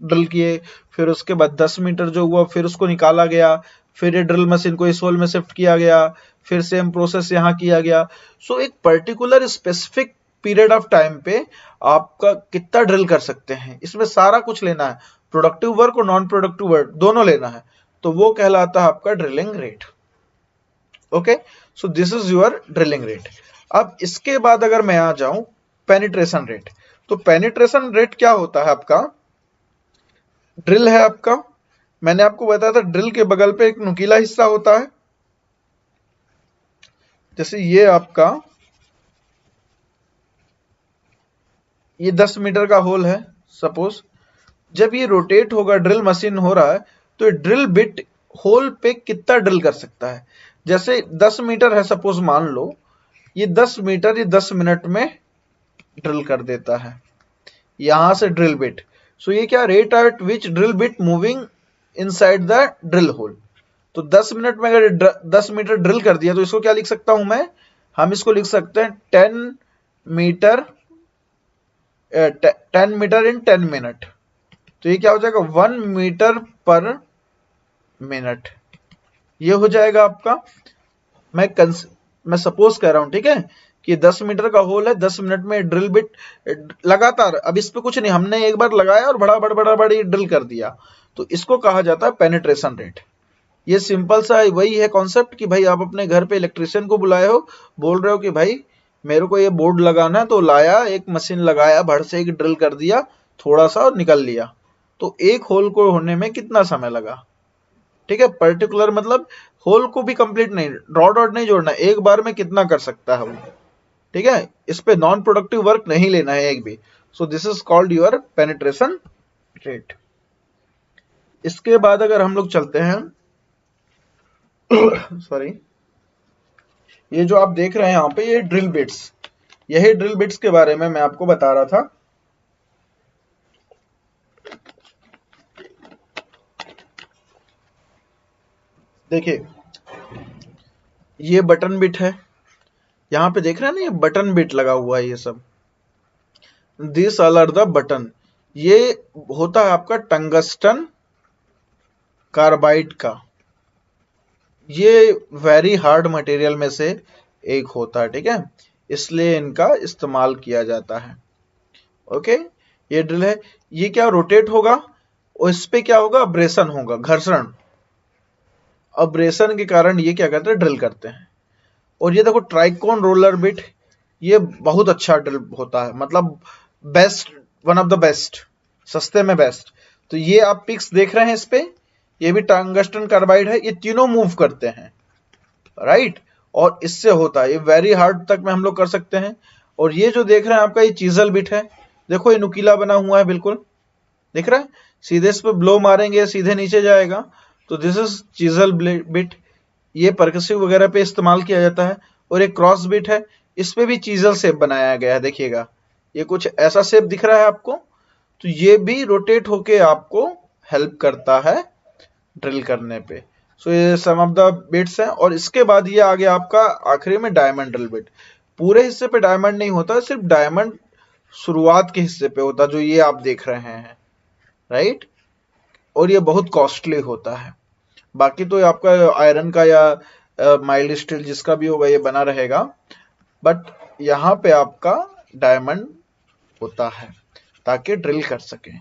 Speaker 1: ड्रिल किए, फिर उसके बाद 10 मीटर जो हुआ फिर उसको निकाला गया, फिर ये ड्रिल मशीन को इस होल में शिफ्ट किया गया, फिर सेम प्रोसेस यहाँ किया गया। सो एक particular specific period of time पे आपका कितना ड्रिल कर सकते हैं, इसमें सारा कुछ लेना है, प्रोडक्टिव वर्क और नॉन प्रोडक्टिव वर्क दोनों लेना है, तो वो कहलाता है आपका drilling rate. Okay, so this is your drilling rate. अब इसके बाद अगर मैं आ जाऊं पेनिट्रेशन रेट, तो पेनिट्रेशन रेट क्या होता है आपका, ड्रिल है आपका, मैंने आपको बताया था ड्रिल के बगल पे एक नुकीला हिस्सा होता है, जैसे ये आपका ये 10 मीटर का होल है सपोज, जब ये रोटेट होगा, ड्रिल मशीन हो रहा है, तो ड्रिल बिट होल पे कितना ड्रिल कर सकता है। जैसे 10 मीटर है सपोज, मान लो ये 10 मीटर ये 10 मिनट में ड्रिल कर देता है, यहां से ड्रिल बिट। सो ये क्या, rate at which drill bit moving inside the drill hole. तो 10 मिनट में अगर 10 मीटर ड्रिल कर दिया तो इसको क्या लिख सकता हूं मैं, हम इसको लिख सकते हैं 10 मीटर 10 मीटर इन 10 मिनट। तो ये क्या हो जाएगा, 1 मीटर पर मिनट, ये हो जाएगा आपका। मैं सपोज कर रहा हूं, ठीक है, कि 10 मीटर का होल है, 10 मिनट में ड्रिल बिट लगातार, अब इस पे कुछ नहीं, हमने एक बार लगाया और बड़ा बड़ा ड्रिल कर दिया, तो इसको कहा जाता है पेनिट्रेशन रेट। ये सिंपल सा वही है कॉन्सेप्ट कि भाई आप अपने घर पे इलेक्ट्रिशियन को बुलाए हो, बोल रहे हो कि भाई मेरे को ये बोर्ड लगाना है, तो लाया, एक मशीन लगाया, भड़ से एक ड्रिल कर दिया थोड़ा सा और निकल लिया, तो एक होल को होने में कितना समय लगा। ठीक है, पर्टिकुलर मतलब होल को भी कंप्लीट नहीं, रॉड नहीं जोड़ना, एक बार में कितना कर सकता है वो। ठीक है, इस पे नॉन प्रोडक्टिव वर्क नहीं लेना है एक भी। सो this is called your penetration rate. इसके बाद अगर हम लोग चलते हैं सॉरी, ये जो आप देख रहे हैं यहाँ पे, ये ड्रिल बिट्स, यही ड्रिल बिट्स के बारे में मैं आपको बता रहा था। देखिए ये बटन बिट है, यहाँ पे देख रहे हैं ना, ये बटन बिट लगा हुआ है, ये सब this all are the button. ये होता है आपका टंगस्टन कार्बाइड का, ये वेरी हार्ड मटेरियल में से एक होता है। ठीक है, इसलिए इनका इस्तेमाल किया जाता है। ओके, ये ड्रिल है, ये क्या रोटेट होगा और इस पे क्या होगा, अब्रेशन होगा, घर्षण, अब्रेशन के कारण ये क्या करते हैं, ड्रिल करते हैं। और ये देखो ट्राइकोन रोलर बिट, ये बहुत अच्छा ड्रिल होता है, मतलब best, one of the best, सस्ते में बेस्ट। तो ये आप पिक्स देख रहे हैं इस पे, ये भी टंगस्टन कार्बाइड है, ये तीनों मूव करते हैं, राइट, और इससे होता है, ये वेरी हार्ड तक में हम लोग कर सकते हैं। और ये जो देख रहे हैं आपका, ये चीजल बिट है, देखो ये नुकीला बना हुआ है, बिल्कुल दिख रहा है, सीधे इस पे ब्लो मारेंगे सीधे नीचे जाएगा, तो दिस इज चीजल बिट, ये परकसिव वगैरह पे इस्तेमाल किया जाता है। और एक क्रॉस बिट है, इस पे भी चीजल शेप बनाया गया है, देखिएगा ये कुछ ऐसा शेप दिख रहा है आपको, तो ये भी रोटेट होके आपको हेल्प करता है ड्रिल करने पे। सो ये सम ऑफ द बिट्स हैं। और इसके बाद ये आ गया आपका आखिरी में डायमंड ड्रिल बिट। पूरे हिस्से पे डायमंड नहीं होता, सिर्फ डायमंड शुरुआत के हिस्से पे होता, जो ये आप देख रहे हैं, राइट, और ये बहुत कॉस्टली होता है। बाकी तो आपका आयरन का या माइल्ड स्टील जिसका भी होगा ये बना रहेगा, बट यहाँ पे आपका डायमंड होता है ताकि ड्रिल कर सके।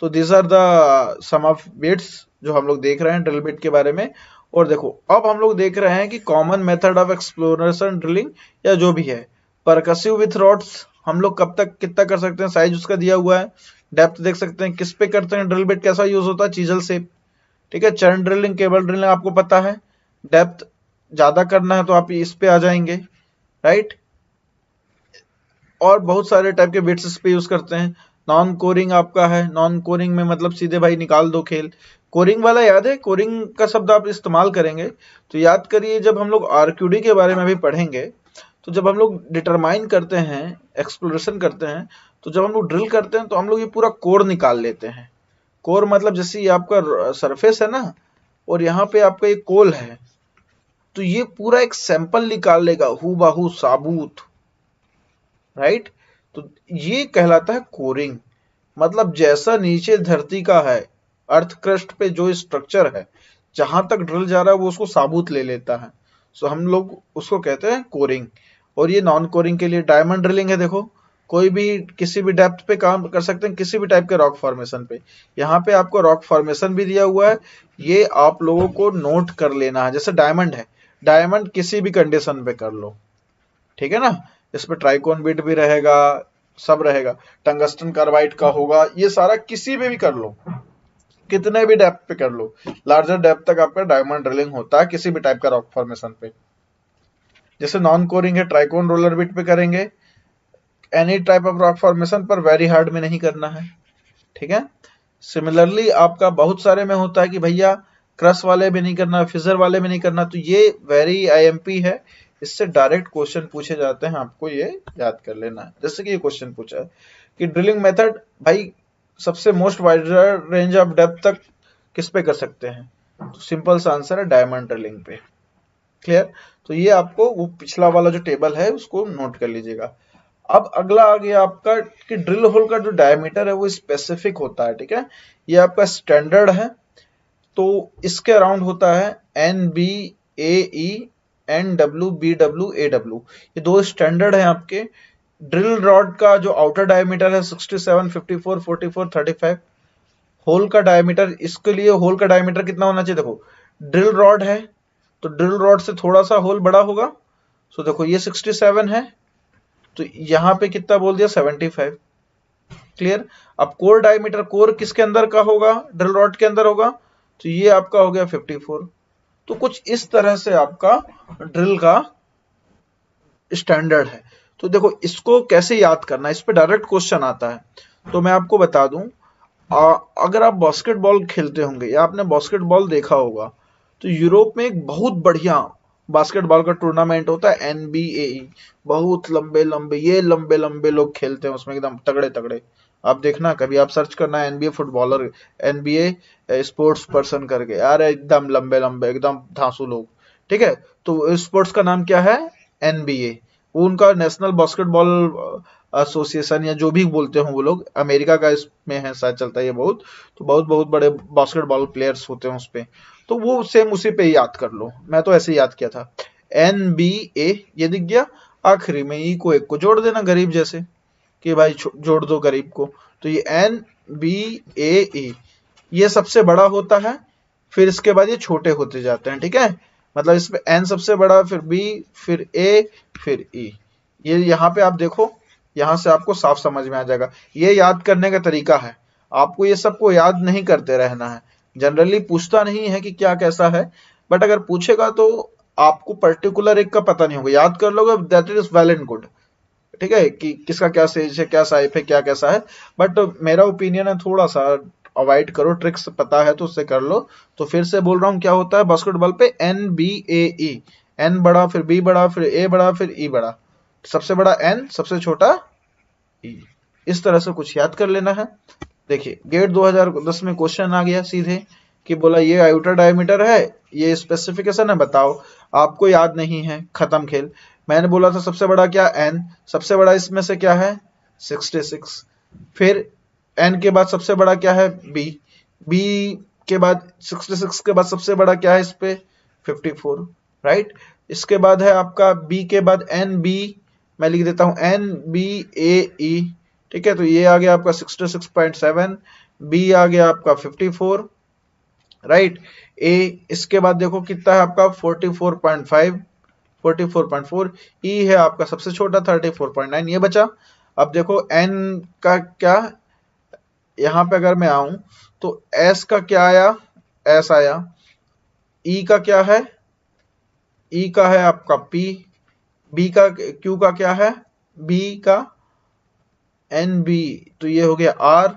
Speaker 1: तो this are the some of bits जो हम लोग देख रहे हैं ड्रिल बिट के बारे में। और देखो अब हम लोग देख रहे हैं कि common method of exploration drilling, या जो भी है, परकसिव विथ रॉड्स हम लोग कब तक कितना कर सकते हैं, साइज उसका दिया हुआ है, डेप्थ देख सकते हैं, किस पे करते हैं ड्रिल बिट, कैसा यूज होता है, चीजल शेप। ठीक है, चरण ड्रिलिंग, केबल ड्रिलिंग आपको पता है, डेप्थ ज्यादा करना है तो आप इस पे आ जाएंगे, राइट। और बहुत सारे टाइप के बिट्स इस पे यूज करते हैं। नॉन कोरिंग आपका है, नॉन कोरिंग में मतलब सीधे भाई निकाल दो खेल। कोरिंग वाला याद है, कोरिंग का शब्द आप इस्तेमाल करेंगे तो याद करिए, जब हम लोग आरक्यूडी के बारे में भी पढ़ेंगे, तो जब हम लोग डिटरमाइन करते हैं, एक्सप्लोरेशन करते हैं, तो जब हम लोग ड्रिल करते हैं तो हम लोग ये पूरा कोर निकाल लेते हैं। कोर मतलब जैसे ये आपका सरफेस है ना, और यहाँ पे आपका एक कोल है, तो ये पूरा एक सैंपल निकाल लेगा हूबहू साबूत, राइट। तो ये कहलाता है कोरिंग, मतलब जैसा नीचे धरती का है, अर्थ क्रस्ट पे जो स्ट्रक्चर है, जहां तक ड्रिल जा रहा है वो उसको साबूत ले लेता है, सो हम लोग उसको कहते हैं कोरिंग। और ये नॉन कोरिंग के लिए डायमंड ड्रिलिंग है। देखो कोई भी किसी भी डेप्थ पे काम कर सकते हैं, किसी भी टाइप के रॉक फॉर्मेशन पे। यहाँ पे आपको रॉक फॉर्मेशन भी दिया हुआ है, ये आप लोगों को नोट कर लेना है। जैसे डायमंड है, डायमंड किसी भी कंडीशन पे कर लो, ठीक है ना, इस पे ट्राइकोन बिट भी रहेगा, सब रहेगा, टंगस्टन कार्बाइड का होगा, ये सारा किसी में भी कर लो, कितने भी डेप्थ पे कर लो, लार्जर डेप्थ तक आपका डायमंड ड्रिलिंग होता है किसी भी टाइप का रॉक फॉर्मेशन पे। जैसे नॉन कोरिंग है, ट्राइकोन रोलर बिट पे करेंगे, any type of rock formation पर, वेरी हार्ड में नहीं करना है, ठीक है। सिमिलरली आपका बहुत सारे में होता है कि भैया क्रश वाले में नहीं करना, फिजर वाले में नहीं करना, तो ये वेरी आईएमपी है, इससे डायरेक्ट क्वेश्चन पूछे जाते हैं, आपको ये याद कर लेना है। जैसे कि ये क्वेश्चन पूछा है कि ड्रिलिंग मेथड भाई सबसे most wider range of depth तक किस पे कर सकते हैं, तो सिंपल सा आंसर है डायमंड ड्रिलिंग पे। क्लियर, तो ये आपको वो पिछला वाला जो टेबल है उसको नोट कर लीजिएगा। अब अगला आ गया आपका कि ड्रिल होल का जो डायमीटर है वो स्पेसिफिक होता है, ठीक है, ये आपका स्टैंडर्ड है, तो इसके अराउंड होता है NBAE NW, BW, AW, ये दो स्टैंडर्ड है आपके। ड्रिल रॉड का जो आउटर डायमीटर है 67, 54, 44, 35। होल का डायमीटर, इसके लिए होल का डायमीटर कितना होना चाहिए? देखो ड्रिल रॉड है तो ड्रिल रॉड से थोड़ा सा होल बड़ा होगा। सो देखो ये 67 है तो यहाँ पे कितना बोल दिया? 75। क्लियर? अब कोर डायमीटर, कोर किसके अंदर का होगा? ड्रिल रॉड के अंदर होगा, तो ये आपका हो गया 54। तो कुछ इस तरह से आपका ड्रिल का स्टैंडर्ड है। तो देखो इसको कैसे याद करना, इस पे डायरेक्ट क्वेश्चन आता है। तो मैं आपको बता दूं, अगर आप बास्केटबॉल खेलते होंगे या आपने बास्केटबॉल देखा होगा, तो यूरोप में एक बहुत बढ़िया बास्केटबॉल का टूर्नामेंट होता है NBA। बहुत लंबे लंबे, ये लंबे लंबे लोग खेलते हैं उसमें, एकदम तगड़े तगड़े। आप देखना कभी, आप सर्च करना NBA footballer, NBA sports person करके, यार एकदम लंबे लंबे, एकदम धांसू लोग। ठीक है, तो स्पोर्ट्स का नाम क्या है? NBA। वो उनका नेशनल बास्केटबॉल एसोसिएशन या जो भी बोलते हो वो लोग, अमेरिका का इसमें है शायद चलता है ये बहुत। तो बहुत बहुत बड़े बास्केटबॉल प्लेयर्स होते हैं उस पे। तो वो सेम उसी पे ही याद कर लो, मैं तो ऐसे ही याद किया था। NBA, ये दिख गया, आखिरी में ई को एक को जोड़ देना गरीब जैसे, कि भाई जोड़ दो गरीब को। तो ये NBAE, ये सबसे बड़ा होता है, फिर इसके बाद ये छोटे होते जाते हैं। ठीक है, मतलब इसमें N सबसे बड़ा, फिर B, फिर A, फिर E। ये यहाँ पे आप देखो, यहाँ से आपको साफ समझ में आ जाएगा। ये याद करने का तरीका है, आपको ये सबको याद नहीं करते रहना है। जनरली पूछता नहीं है कि क्या कैसा है, बट अगर पूछेगा तो आपको पर्टिकुलर एक का पता नहीं होगा, याद कर लोगे, that is well and good. ठीक है, कि किसका क्या सेज है, क्या साइफ है, क्या कैसा है। बट मेरा ओपिनियन है थोड़ा सा अवॉइड करो, ट्रिक्स पता है तो उससे कर लो। तो फिर से बोल रहा हूँ, क्या होता है बास्केटबॉल पे? NBAE, N बड़ा, फिर B बड़ा, फिर A बड़ा, फिर E बड़ा। सबसे बड़ा N, सबसे छोटा E। इस तरह से कुछ याद कर लेना है। देखिए गेट 2010 में क्वेश्चन आ गया सीधे, कि बोला ये आउटर डायमीटर है, ये स्पेसिफिकेशन है, बताओ। आपको याद नहीं है, खत्म खेल। मैंने बोला था सबसे बड़ा क्या? N। सबसे बड़ा इसमें से क्या है? 66। फिर N के बाद सबसे बड़ा क्या है? B। B के बाद 66 के बाद सबसे बड़ा क्या है इस पे? 54। राइट, इसके बाद है आपका B के बाद NB, मैं लिख देता हूं NBAE। ठीक है, तो ये आ गया आपका 66.7, B आ गया आपका 54। राइट, A, इसके बाद देखो कितना है आपका? 44.5, 44.4। E है आपका सबसे छोटा 34.9, ये बचा। अब देखो N का क्या, यहाँ पे अगर मैं आऊं तो S का क्या आया? S आया। E का क्या है? E का है आपका P। B का, Q का क्या है? B का NB, तो ये हो गया R।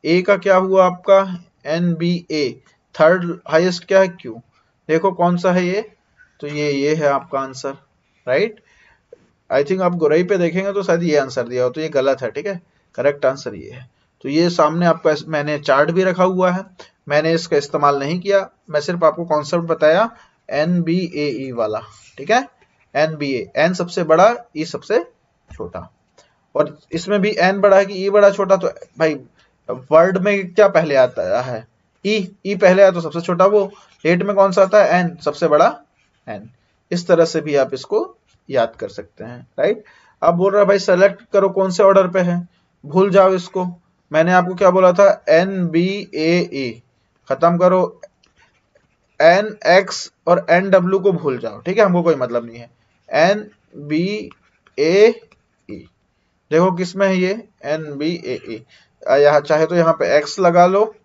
Speaker 1: A का क्या हुआ आपका? NBA। थर्ड हाईएस्ट क्या है? Q। देखो कौन सा है ये? तो ये है आपका आंसर। राइट, आई थिंक आप गोरई पे देखेंगे तो शायद ये आंसर दिया हो, तो ये गलत है। ठीक है, करेक्ट आंसर ये है। तो ये सामने आपका मैंने चार्ट भी रखा हुआ है, मैंने इसका इस्तेमाल नहीं किया, मैं सिर्फ आपको कॉन्सेप्ट बताया NBAE वाला। ठीक है, NBA, N सबसे बड़ा, E सबसे छोटा। और इसमें भी N बड़ा है कि E बड़ा छोटा? तो भाई वर्ड में क्या पहले आता है? E पहले आया तो सबसे छोटा वो। डेट में कौन सा आता है? N, सबसे बड़ा N। इस तरह से भी आप इसको याद कर सकते हैं। राइट, अब बोल रहा है भाई सेलेक्ट करो कौन से ऑर्डर पे है, भूल जाओ इसको। मैंने आपको क्या बोला था? NBAE, खत्म करो। NX और NW को भूल जाओ। ठीक है, हमको कोई मतलब नहीं है। NBAE, देखो किसमें है ये? NBAE। यहाँ चाहे तो यहाँ पे X लगा लो,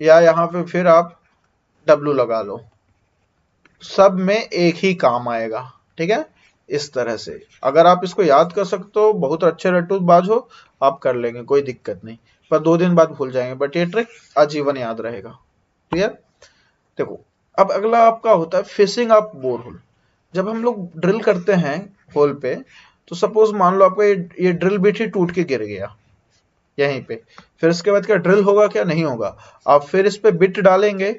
Speaker 1: या यहाँ पे फिर आप W लगा लो, सब में एक ही काम आएगा। ठीक है, इस तरह से अगर आप इसको याद कर सकते हो, बहुत अच्छे रट्टूबाज हो, आप कर लेंगे, कोई दिक्कत नहीं। पर 2 दिन बाद भूल जाएंगे, बट ये ट्रिक आजीवन याद रहेगा। क्लियर? देखो अब अगला आपका होता है फिशिंग अप बोरहोल। जब हम लोग ड्रिल करते हैं होल पे, तो सपोज मान लो आपका ये ड्रिल बिट ही टूट के गिर गया यहीं पे, फिर इसके बाद क्या ड्रिल होगा? क्या नहीं होगा? आप फिर इस पे बिट डालेंगे,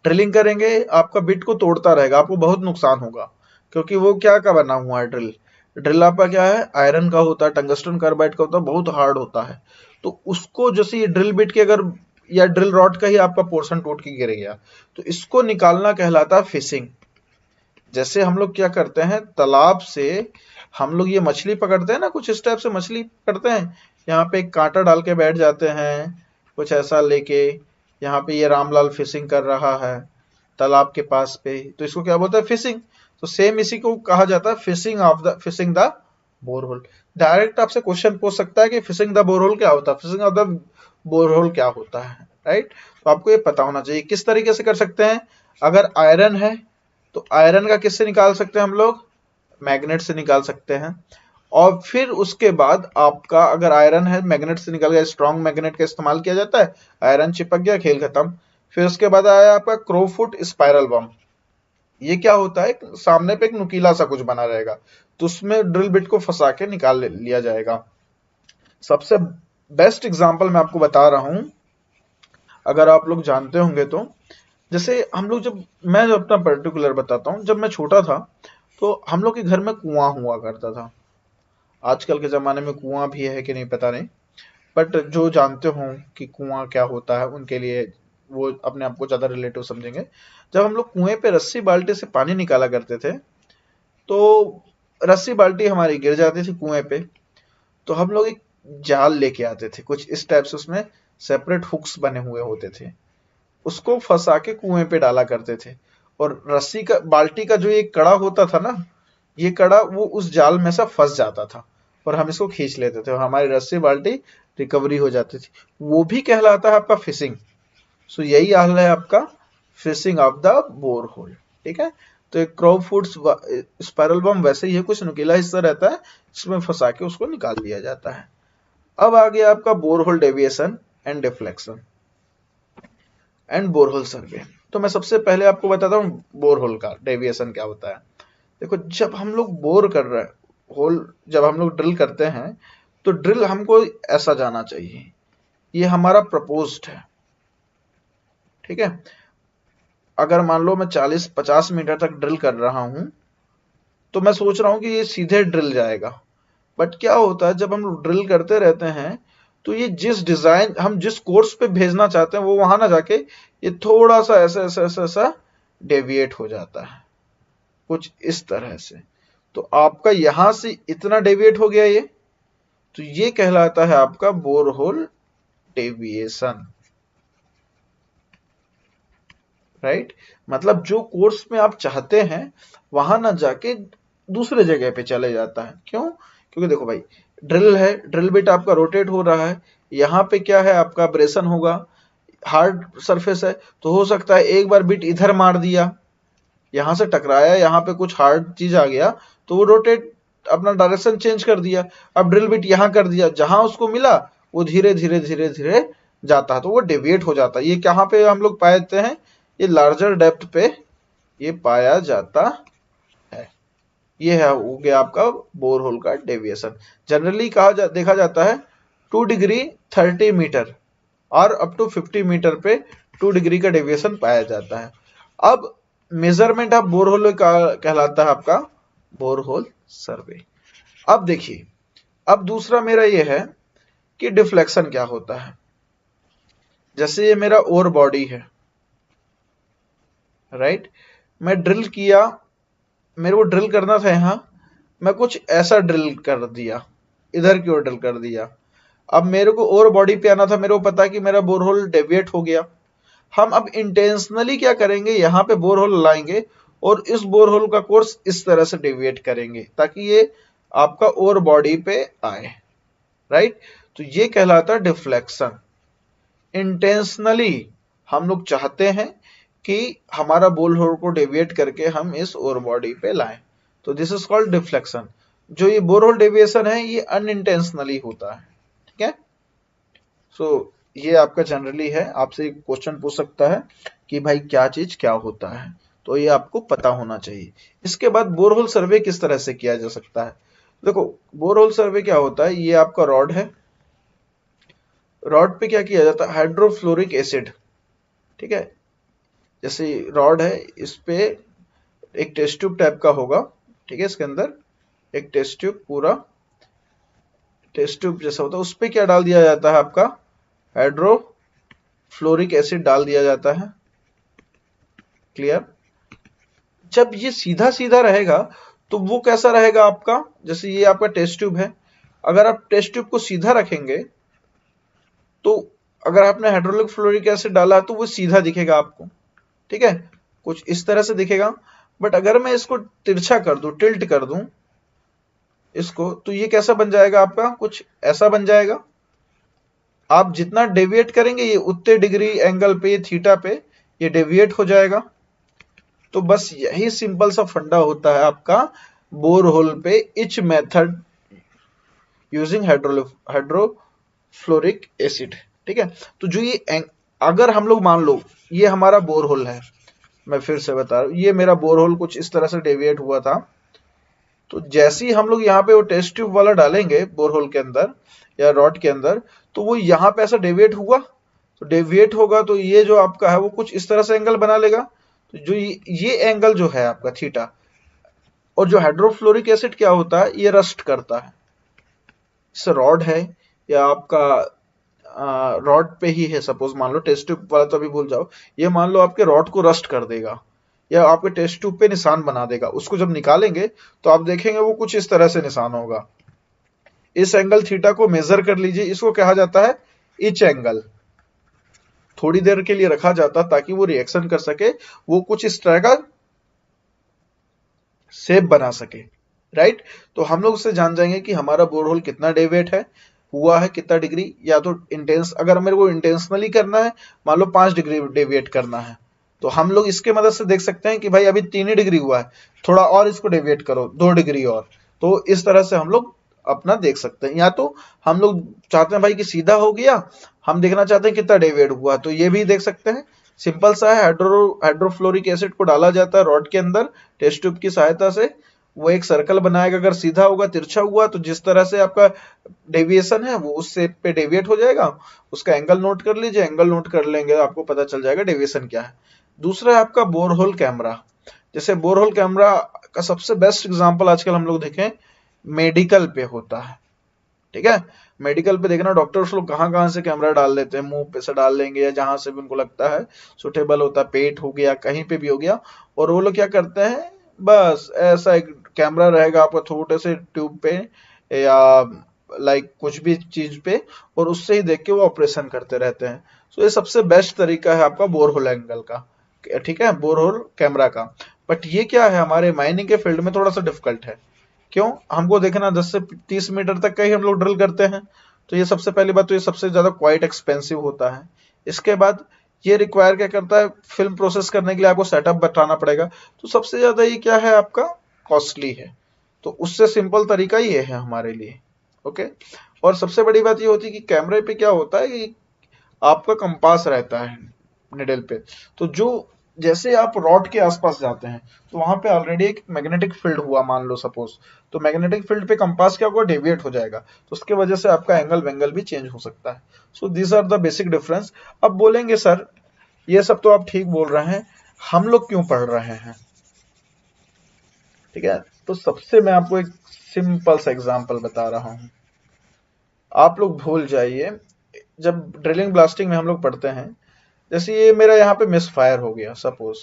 Speaker 1: ड्रिलिंग करेंगे, आपका बिट को तोड़ता रहेगा, आपको बहुत नुकसान होगा। क्योंकि वो क्या का बना हुआ है? ड्रिल। ड्रिल आपका क्या है? आयरन का होता है, टंगस्टन कार्बाइड का होता है, बहुत हार्ड होता है। तो उसको जैसे ये ड्रिल बिट के अगर, या ड्रिल रॉड का ही आपका पोर्शन टूट के गिर गया, तो इसको निकालना कहलाता है फिशिंग। जैसे हम लोग क्या करते हैं, तालाब से हम लोग ये मछली पकड़ते हैं ना, कुछ इस टाइप से मछली पकड़ते हैं। यहाँ पे एक कांटा डाल के बैठ जाते हैं, कुछ ऐसा लेके। यहाँ पे ये रामलाल फिशिंग कर रहा है तालाब के पास पे, तो इसको क्या बोलते हैं, फिशिंग। तो सेम इसी को कहा जाता है फिशिंग द बोरहोल। डायरेक्ट आपसे क्वेश्चन पूछ सकता है कि फिशिंग द बोरहोल क्या होता है, फिशिंग ऑफ द बोरहोल क्या होता है, राइट। तो आपको ये पता होना चाहिए। किस तरीके से कर सकते हैं, अगर आयरन है तो आयरन का किससे निकाल सकते हैं हम लोग, मैग्नेट से निकाल सकते हैं। और फिर उसके बाद आपका अगर आयरन है, मैग्नेट से निकल गया, स्ट्रॉन्ग मैग्नेट का इस्तेमाल किया जाता है, आयरन चिपक गया, खेल खत्म। फिर उसके बाद आया आपका क्रोफुट स्पाइरल बम। ये क्या होता है, सामने पे एक नुकीला सा कुछ बना रहेगा, तो उसमें ड्रिल बिट को फंसा के निकाल लिया जाएगा। सबसे बेस्ट एग्जांपल मैं आपको बता रहा हूं, अगर आप लोग जानते होंगे तो, जैसे हम लोग मैं जब अपना पर्टिकुलर बताता हूँ, जब मैं छोटा था तो हम लोग के घर में कुआं हुआ करता था। आजकल के ज़माने में कुआं भी है कि नहीं पता नहीं, बट जो जानते हो कि कुआं क्या होता है उनके लिए वो अपने आप को ज़्यादा रिलेटिव समझेंगे। जब हम लोग कुएं पे रस्सी बाल्टी से पानी निकाला करते थे, तो रस्सी बाल्टी हमारी गिर जाती थी कुएं पे, तो हम लोग एक जाल लेके आते थे, कुछ इस टाइप से, उसमें सेपरेट हुक्स बने हुए होते थे, उसको फंसा के कुएं पे डाला करते थे। और रस्सी का, बाल्टी का जो ये कड़ा होता था ना, ये कड़ा वो उस जाल में से फंस जाता था और हम इसको खींच लेते थे और हमारी रस्सी बाल्टी रिकवरी हो जाती थी। वो भी कहलाता है आपका फिशिंग। सो यही हाल है आपका fishing of the bore hole, ठीक है। तो एक क्रॉप फूड्स स्पाइरल बम वैसे ही है, कुछ नुकीला हिस्सा रहता है जिसमें फंसा के उसको निकाल दिया जाता है। अब आ गया आपका borehole deviation and deflection and borehole survey. तो मैं सबसे पहले आपको बताता हूँ बोरहोल का डेविएशन क्या होता है। देखो, जब हम लोग बोर कर रहे हैं होल, जब हम लोग ड्रिल करते हैं, तो ड्रिल हमको ऐसा जाना चाहिए, ये हमारा प्रपोज्ड है, ठीक है। अगर मान लो मैं 40-50 मीटर तक ड्रिल कर रहा हूं, तो मैं सोच रहा हूं कि ये सीधे ड्रिल जाएगा। बट क्या होता है, जब हम लोग ड्रिल करते रहते हैं, तो ये जिस डिजाइन, हम जिस कोर्स पे भेजना चाहते हैं, वो वहां ना जाके ये थोड़ा सा ऐसा ऐसा ऐसा ऐसा डेविएट हो जाता है, कुछ इस तरह से। तो आपका यहां से इतना डेविएट हो गया ये, तो ये कहलाता है आपका बोरहोल डेविएशन, राइट। मतलब जो कोर्स में आप चाहते हैं वहां ना जाके दूसरे जगह पे चले जाता है। क्यों? क्योंकि देखो भाई, ड्रिल है, ड्रिल बिट आपका रोटेट हो रहा है, यहाँ पे क्या है आपका अब्रेशन होगा, हार्ड सरफेस है, तो हो सकता है एक बार बिट इधर मार दिया, यहां से टकराया, यहाँ पे कुछ हार्ड चीज आ गया, तो वो रोटेट अपना डायरेक्शन चेंज कर दिया। अब ड्रिल बिट यहाँ कर दिया, जहां उसको मिला वो धीरे धीरे धीरे धीरे जाता है, तो वो डेविएट हो जाता है। ये कहाँ पे हम लोग पाते हैं, ये लार्जर डेप्थ पे ये पाया जाता है। ये है, हो गया आपका बोरहोल का डेविएशन। जनरली देखा जाता है 2 डिग्री 30 मीटर और अप टू 50 मीटर पे 2 डिग्री का डेविएशन पाया जाता है। अब मेजरमेंट ऑफ बोरहोल का कहलाता है आपका बोरहोल सर्वे। अब देखिए, अब दूसरा मेरा ये है कि डिफ्लेक्शन क्या होता है। जैसे ये मेरा ओर बॉडी है, राइट, मैं ड्रिल किया, मेरे को ड्रिल करना था यहाँ, मैं कुछ ऐसा ड्रिल कर दिया, इधर की ओर ड्रिल कर दिया। अब मेरे को ओर बॉडी पे आना था, मेरे को पता कि मेरा बोरहोल डेविएट हो गया। हम अब इंटेंशनली क्या करेंगे, यहाँ पे बोरहोल लाएंगे और इस बोरहोल का कोर्स इस तरह से डेविएट करेंगे ताकि ये आपका ओर बॉडी पे आए, राइट। तो ये कहलाता है डिफ्लेक्शन। इंटेंशनली हम लोग चाहते हैं कि हमारा बोरहोल को डेविएट करके हम इस ओर बॉडी पे लाएं, तो दिस इज कॉल्ड डिफ्लेक्शन। जो ये बोरहोल डेविएशन है ये अनइंटेंशनली होता है, ठीक है। सो ये आपका जनरली है, आपसे क्वेश्चन पूछ सकता है कि भाई क्या चीज क्या होता है, तो ये आपको पता होना चाहिए। इसके बाद बोरहोल सर्वे किस तरह से किया जा सकता है। देखो, बोरहोल सर्वे क्या होता है, ये आपका रॉड है, रॉड पे क्या किया जाता है, हाइड्रोफ्लोरिक एसिड, ठीक है। जैसे रॉड है, इस पे एक टेस्ट ट्यूब टाइप का होगा, ठीक है, इसके अंदर एक टेस्ट ट्यूब, पूरा टेस्ट ट्यूब जैसा होता है, उस पे क्या डाल दिया जाता है आपका हाइड्रोफ्लोरिक एसिड डाल दिया जाता है, क्लियर। जब ये सीधा सीधा रहेगा तो वो कैसा रहेगा आपका, जैसे ये आपका टेस्ट ट्यूब है, अगर आप टेस्ट ट्यूब को सीधा रखेंगे तो अगर आपने हाइड्रोलिक फ्लोरिक एसिड डाला तो वो सीधा दिखेगा आपको, ठीक है, कुछ इस तरह से दिखेगा। बट अगर मैं इसको तिरछा कर दूं, टिल्ट कर दूं इसको, तो ये कैसा बन जाएगा आपका, कुछ ऐसा बन जाएगा। आप जितना डेविएट करेंगे ये उतने डिग्री एंगल पे, थीटा पे ये डेविएट हो जाएगा। तो बस यही सिंपल सा फंडा होता है आपका बोर होल पे etch method using hydrofluoric acid, ठीक है। तो जो ये अगर हम लोग मान लो ये हमारा बोर होल है, मैं फिर से बता रहा हूं, ये मेरा बोर होल कुछ इस तरह से डेविएट हुआ था। तो जैसे ही हम लोग यहाँ पे वो टेस्ट ट्यूब वाला डालेंगे बोर होल के अंदर या रॉड के अंदर, तो वो यहाँ पे ऐसा डेविएट हुआ, तो डेविएट होगा तो ये जो आपका है वो कुछ इस तरह से एंगल बना लेगा। तो जो ये एंगल जो है आपका थीटा, और जो हाइड्रोफ्लोरिक एसिड क्या होता है, ये रस्ट करता है। जैसे रॉड है या आपका रॉड पे ही है, सपोज मान लो, टेस्ट ट्यूब वाला तो अभी भूल जाओ, ये मान लो आपके रॉड को रस्ट कर देगा या आपके टेस्ट ट्यूब पे निशान बना देगा। उसको जब निकालेंगे तो आप देखेंगे वो कुछ इस तरह से निशान होगा। इस एंगल थीटा को मेजर कर लीजिए, इसको कहा जाता है इच एंगल। थोड़ी देर के लिए रखा जाता ताकि वो रिएक्शन कर सके, वो कुछ इस तरह का शेप बना सके, राइट। तो हम लोग उससे जान जाएंगे कि हमारा बोरहोल कितना डेविएट है, हुआ है कितना डिग्री, या तो इंटेंस, अगर मेरे को इंटेंशनली करना है, मान लो 5 डिग्री डेविएट करना है, तो हम लोग इसके मदद से देख सकते हैं कि भाई अभी 3 ही डिग्री हुआ है, थोड़ा और इसको डेविएट करो 2 डिग्री और। तो इस तरह से हम लोग अपना देख सकते हैं। या तो हम लोग चाहते हैं भाई कि सीधा हो गया, हम देखना चाहते हैं कितना डेविएट हुआ, तो ये भी देख सकते हैं। सिंपल सा है, हाइड्रोफ्लोरिक एसिड को डाला जाता है रॉड के अंदर टेस्ट ट्यूब की सहायता से, वो एक सर्कल बनाएगा, अगर सीधा होगा तिरछा हुआ तो जिस तरह से आपका डेविएशन है वो उस शेप पे डेविएट हो जाएगा। उसका एंगल नोट कर लीजिए, एंगल नोट कर लेंगे आपको पता चल जाएगा डेविएशन क्या है। दूसरा है आपका बोरहोल कैमरा। जैसे बोरहोल कैमरा का सबसे बेस्ट एग्जांपल आजकल हम लोग देखें मेडिकल पे होता है, ठीक है। मेडिकल पे देखना डॉक्टर्स लोग कहाँ कहाँ से कैमरा डाल लेते हैं, मुंह पे से डाल लेंगे या जहां से भी उनको लगता है सुटेबल होता है, पेट हो गया कहीं पे भी हो गया, और वो लोग क्या करते हैं, बस ऐसा एक कैमरा रहेगा आपका छोटे से ट्यूब पे या लाइक कुछ भी चीज पे, और उससे ही देख के वो ऑपरेशन करते रहते हैं। सो ये सबसे बेस्ट तरीका है आपका बोरहोल एंगल का, ठीक है, बोरहोल कैमरा का। बट ये क्या है, हमारे माइनिंग के फील्ड में थोड़ा सा डिफिकल्ट है। क्यों, हमको देखना 10 से 30 मीटर तक का ही हम लोग ड्रिल करते हैं, तो ये सबसे पहली बात तो ये सबसे ज्यादा क्वाइट एक्सपेंसिव होता है। इसके बाद ये रिक्वायर क्या करता है, फिल्म प्रोसेस करने के लिए आपको सेटअप बताना पड़ेगा, तो सबसे ज्यादा ये क्या है आपका कॉस्टली है। तो उससे सिंपल तरीका ये है हमारे लिए, ओके। और सबसे बड़ी बात ये होती है कि कैमरे पे क्या होता है कि आपका कंपास रहता है निडल पे, तो जो जैसे आप रॉड के आसपास जाते हैं तो वहां पे ऑलरेडी एक मैग्नेटिक फील्ड हुआ मान लो सपोज, तो मैग्नेटिक फील्ड पे कंपास क्या होगा, डेविएट हो जाएगा, तो उसके वजह से आपका एंगल वेंगल भी चेंज हो सकता है। So these are the basic difference. अब बोलेंगे सर ये सब तो आप ठीक बोल रहे हैं, हम लोग क्यों पढ़ रहे हैं, ठीक है। तो सबसे मैं आपको एक सिंपल सा एग्जांपल बता रहा हूं। आप लोग भूल जाइए, जब ड्रिलिंग ब्लास्टिंग में हम लोग पढ़ते हैं, जैसे ये मेरा यहाँ पे मिस फायर हो गया, सपोज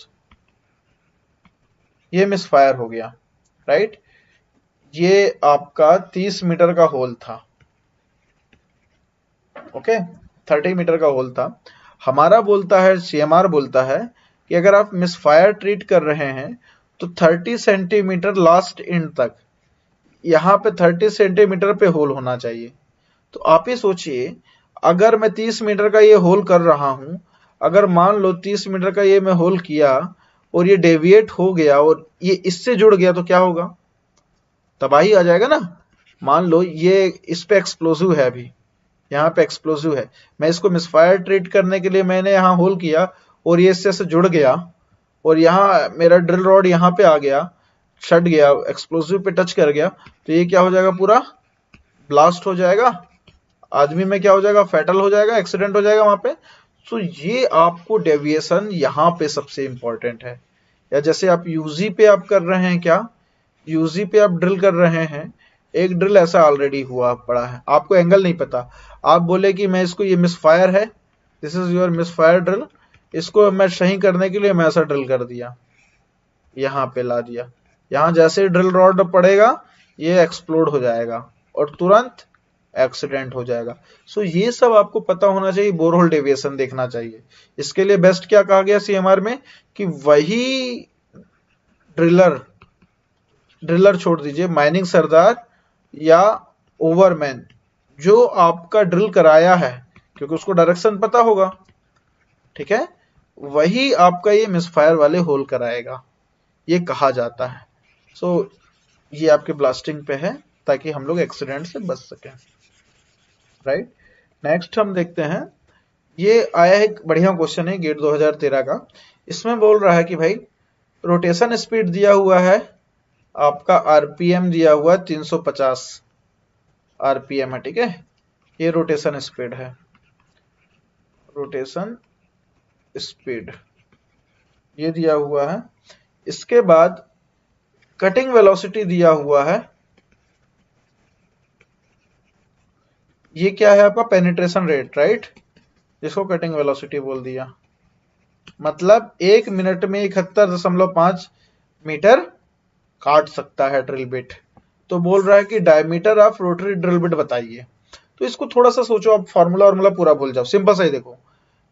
Speaker 1: ये मिस फायर हो गया, राइट। ये आपका 30 मीटर का होल था, ओके, 30 मीटर का होल था। हमारा बोलता है, सीएमआर बोलता है कि अगर आप मिस फायर ट्रीट कर रहे हैं तो 30 सेंटीमीटर लास्ट एंड तक, यहाँ पे 30 सेंटीमीटर पे होल होना चाहिए। तो आप ही सोचिए, अगर मैं 30 मीटर का ये होल कर रहा हूं, अगर मान लो 30 मीटर का ये मैं होल किया और ये डेविएट हो गया और ये इससे जुड़ गया, तो क्या होगा, तबाही आ जाएगा ना। मान लो ये इस पे एक्सप्लोसिव है, अभी यहाँ पे एक्सप्लोसिव है, मैं इसको मिसफायर ट्रीट करने के लिए मैंने यहाँ होल किया और ये इससे से जुड़ गया, और यहाँ मेरा ड्रिल रॉड यहाँ पे आ गया, छट गया, एक्सप्लोसिव पे टच कर गया, तो ये क्या हो जाएगा, पूरा ब्लास्ट हो जाएगा, आदमी में क्या हो जाएगा, फैटल हो जाएगा, एक्सीडेंट हो जाएगा वहां पे। तो ये आपको डेविएशन यहाँ पे सबसे इंपॉर्टेंट है। या जैसे आप यूजी पे आप कर रहे हैं, क्या यूजी पे आप ड्रिल कर रहे हैं, एक ड्रिल ऐसा ऑलरेडी हुआ पड़ा है, आपको एंगल नहीं पता, आप बोले कि मैं इसको, ये मिसफायर है, this is your misfire drill, इसको मैं सही करने के लिए मैं ऐसा ड्रिल कर दिया, यहाँ पे ला दिया, यहाँ जैसे ड्रिल रॉड पड़ेगा ये एक्सप्लोड हो जाएगा और तुरंत एक्सीडेंट हो जाएगा। सो ये सब आपको पता होना चाहिए, बोरहोल डेविएशन देखना चाहिए। इसके लिए बेस्ट क्या कहा गया सीएमआर में कि वही ड्रिलर छोड़ दीजिए, माइनिंग सरदार या ओवरमैन जो आपका ड्रिल कराया है, क्योंकि उसको डायरेक्शन पता होगा, ठीक है, वही आपका ये मिसफायर वाले होल कराएगा, ये कहा जाता है। सो ये आपके ब्लास्टिंग पे है ताकि हम लोग एक्सीडेंट से बच सकें, राइट। नेक्स्ट हम देखते हैं, ये आया है, बढ़िया क्वेश्चन है गेट 2013 का। इसमें बोल रहा है कि भाई रोटेशन स्पीड दिया हुआ है आपका, आरपीएम दिया हुआ 350 आरपीएम है, ठीक है, ये रोटेशन स्पीड है, रोटेशन स्पीड ये दिया हुआ है। इसके बाद कटिंग वेलोसिटी दिया हुआ है, ये क्या है आपका पेनिट्रेशन रेट, राइट, जिसको कटिंग वेलोसिटी बोल दिया, मतलब 1 मिनट में 71.5 मीटर काट सकता है ड्रिल बिट। तो बोल रहा है कि diameter of rotary drill bit बताइए। तो इसको थोड़ा सा सोचो, आप फार्मूला पूरा भूल जाओ, सिंपल सा ही देखो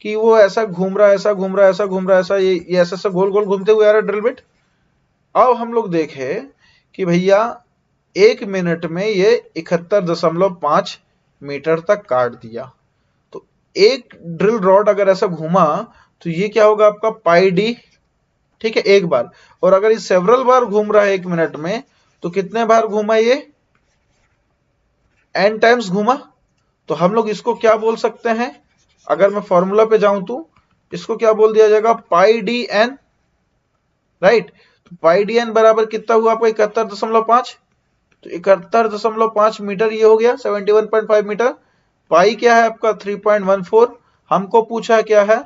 Speaker 1: कि वो ऐसा घूम रहा है, ऐसा घूम रहा है, ऐसा घूम रहा है, ऐसा ये ऐसा गोल गोल घूमते हुए आ रहा है ड्रिल बिट। अब हम लोग देखे कि भैया 1 मिनट में ये 71.5 मीटर तक काट दिया, तो एक ड्रिल रॉड अगर ऐसा घूमा तो ये क्या होगा आपका पाई डी, ठीक है, एक बार। और अगर ये सेवरल बार घूम रहा है 1 मिनट में तो कितने बार घूमा, ये n टाइम्स घूमा। तो हम लोग इसको क्या बोल सकते हैं, अगर मैं फॉर्मूला पे जाऊं तो इसको क्या बोल दिया जाएगा, पाई डी एन, राइट। तो पाई डी एन बराबर कितना हुआ आपका 71.5, तो 71.5 मीटर ये हो गया 71.5 मीटर। पाई क्या है आपका 3.14, हमको पूछा क्या है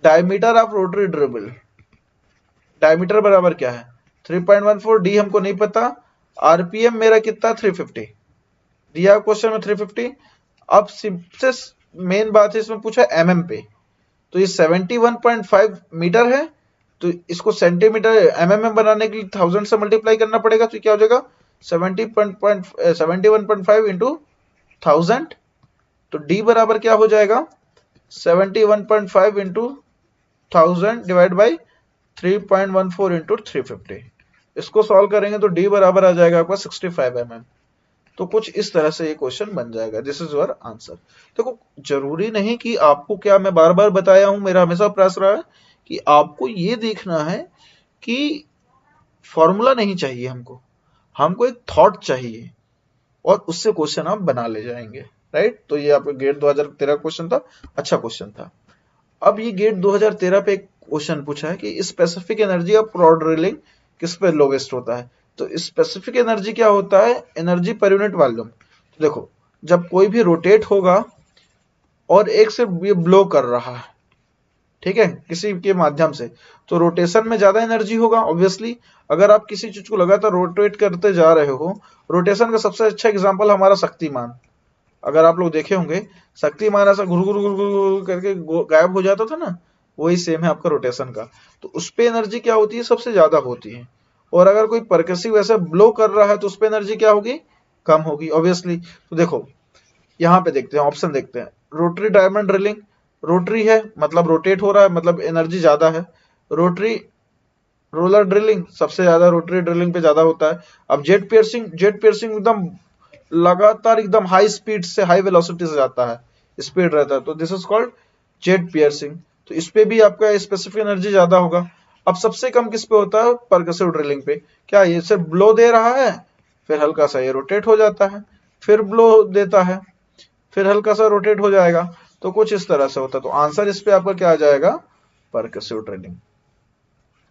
Speaker 1: diameter of rotary drill, diameter बराबर क्या है 3.14, डी हमको नहीं पता, आरपीएम मेरा कितना 350 दिया क्वेश्चन में 350। अब सबसे मेन बात है इसमें पूछा एमएम पे, तो ये 71.5 मीटर है, तो इसको सेंटीमीटर एमएम में बनाने के लिए 1000 से मल्टीप्लाई करना पड़ेगा, तो क्या हो जाएगा 71.5 इंटू 1000, तो डी बराबर क्या हो जाएगा 71.5 इंटू 1000 डिवाइड बाई 3.14 इंटू 350। इसको सॉल्व करेंगे तो डी बराबर आ जाएगा आपका 65 mm। तो कुछ इस तरह से ये क्वेश्चन बन जाएगा, दिस इज योर आंसर। देखो जरूरी नहीं कि आपको, क्या मैं बार बार बताया हूं, मेरा हमेशा प्रयास रहा है कि आपको ये देखना है कि फॉर्मूला नहीं चाहिए हमको एक थॉट चाहिए और उससे क्वेश्चन आप बना ले जाएंगे, राइट। तो ये आपका गेट 2013 क्वेश्चन था, अच्छा क्वेश्चन था। अब ये गेट 2013 पे एक क्वेश्चन पूछा है कि specific energy of rod drilling किस पे लोवेस्ट होता है। तो स्पेसिफिक एनर्जी क्या होता है, एनर्जी पर यूनिट वॉल्यूम। तो देखो जब कोई भी रोटेट होगा और एक से ये ब्लो कर रहा है, ठीक है, किसी के माध्यम से, तो रोटेशन में ज्यादा एनर्जी होगा ऑब्वियसली। अगर आप किसी चीज को लगातार रोटेट करते जा रहे हो, रोटेशन का सबसे अच्छा एग्जांपल हमारा शक्तिमान, अगर आप लोग देखे होंगे शक्तिमान ऐसा घुर घुर घुर घुर करके गायब हो जाता था ना, वही सेम है आपका रोटेशन का। तो उस पे एनर्जी क्या होती है, सबसे ज्यादा होती है। और अगर कोई परकसिव ऐसे ब्लो कर रहा है तो उस पे एनर्जी क्या होगी, कम होगी ऑब्वियसली। तो देखो यहाँ पे देखते हैं, ऑप्शन देखते हैं, रोटरी डायमंड ड्रिलिंग, रोटरी है मतलब रोटेट हो रहा है, मतलब एनर्जी ज्यादा है। रोटरी रोलर ड्रिलिंग, सबसे ज्यादा रोटरी ड्रिलिंग पे ज्यादा होता है। अब जेट पियर्सिंग एकदम लगातार एकदम हाई स्पीड से, हाई वेलोसिटी से जाता है, स्पीड रहता है, तो this is called jet piercing. तो इस पे भी आपका स्पेसिफिक एनर्जी ज्यादा होगा। अब सबसे कम किस पे होता है, परकसिव ड्रिलिंग पे। क्या ये सिर्फ ब्लो दे रहा है, फिर हल्का सा ये रोटेट हो जाता है, फिर ब्लो देता है, फिर हल्का सा रोटेट हो जाएगा, तो कुछ इस तरह से होता है। तो आंसर इस पे आपका क्या आ जाएगा, percussive drilling,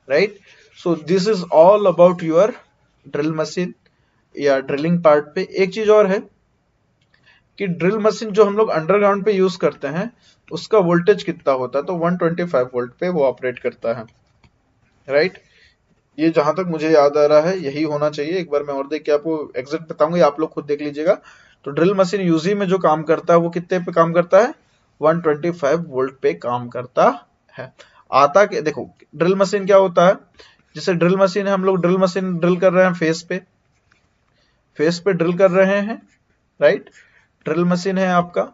Speaker 1: right. So this is all about your drill machine या ड्रिलिंग पार्ट पे। एक चीज और है कि ड्रिल मशीन जो हम लोग अंडरग्राउंड पे यूज करते हैं उसका वोल्टेज कितना होता है, तो 125 वोल्ट पे वो ऑपरेट करता है, राइट। ये जहां तक मुझे याद आ रहा है यही होना चाहिए। एक बार मैं और देख के आपको एग्जैक्ट बताऊंगा, आप लोग खुद देख लीजिएगा। तो ड्रिल मशीन यूजी में जो काम करता है वो कितने पे काम करता है, 125 वोल्ट पे काम करता है। आता कि देखो ड्रिल मशीन क्या होता है जैसे ड्रिल मशीन है, हम लोग ड्रिल मशीन ड्रिल कर रहे हैं फेस पे ड्रिल कर रहे हैं, राइट। ड्रिल मशीन है आपका,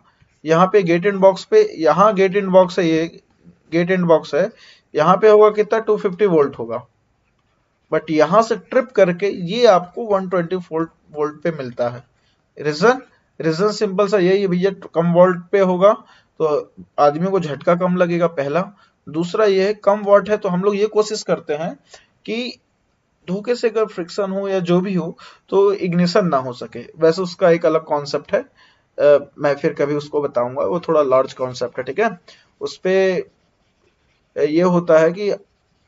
Speaker 1: यहाँ पे गेट एंड बॉक्स पे, यहाँ गेट एंड बॉक्स है, ये गेट एंड बॉक्स है, यहाँ पे होगा कितना 250 वोल्ट होगा, बट यहां से ट्रिप करके ये आपको 120 वोल्ट पे मिलता है। रीजन रीजन सिंपल सा यही है भैया, कम वोल्ट पे होगा तो आदमी को झटका कम लगेगा, पहला। दूसरा ये है कम वॉट है तो हम लोग ये कोशिश करते हैं कि धोखे से अगर फ्रिक्शन हो या जो भी हो तो इग्निशन ना हो सके। वैसे उसका एक अलग कॉन्सेप्ट है, मैं फिर कभी उसको बताऊंगा, वो थोड़ा लार्ज कॉन्सेप्ट है, ठीक है। उस पे ये होता है कि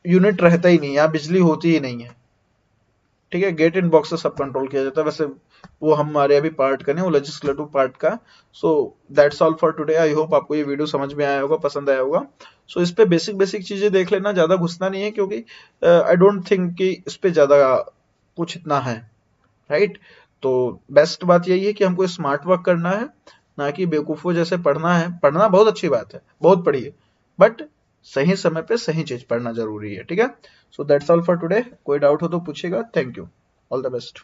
Speaker 1: यूनिट रहता ही नहीं, यहाँ बिजली होती ही नहीं है, ठीक है। गेट इन बॉक्स से सब कंट्रोल किया जाता है। वैसे वो हमारे अभी पार्ट का नहीं, वो लेजिस्लेटिव पार्ट का। So that's all for today. I hope आपको ये वीडियो समझ में आया होगा, पसंद आया होगा। सो इस पे बेसिक बेसिक चीजें देख लेना, ज्यादा घुसना नहीं है, क्योंकि आई डोंट थिंक कि इस पे ज्यादा कुछ इतना है, राइट। तो बेस्ट बात यही है कि हमको स्मार्ट वर्क करना है, ना कि बेवकूफों जैसे पढ़ना है। पढ़ना बहुत अच्छी बात है, बहुत पढ़िए, बट सही समय पे सही चीज पढ़ना जरूरी है, ठीक है। So that's all for today. कोई डाउट हो तो पूछेगा। Thank you, all the best.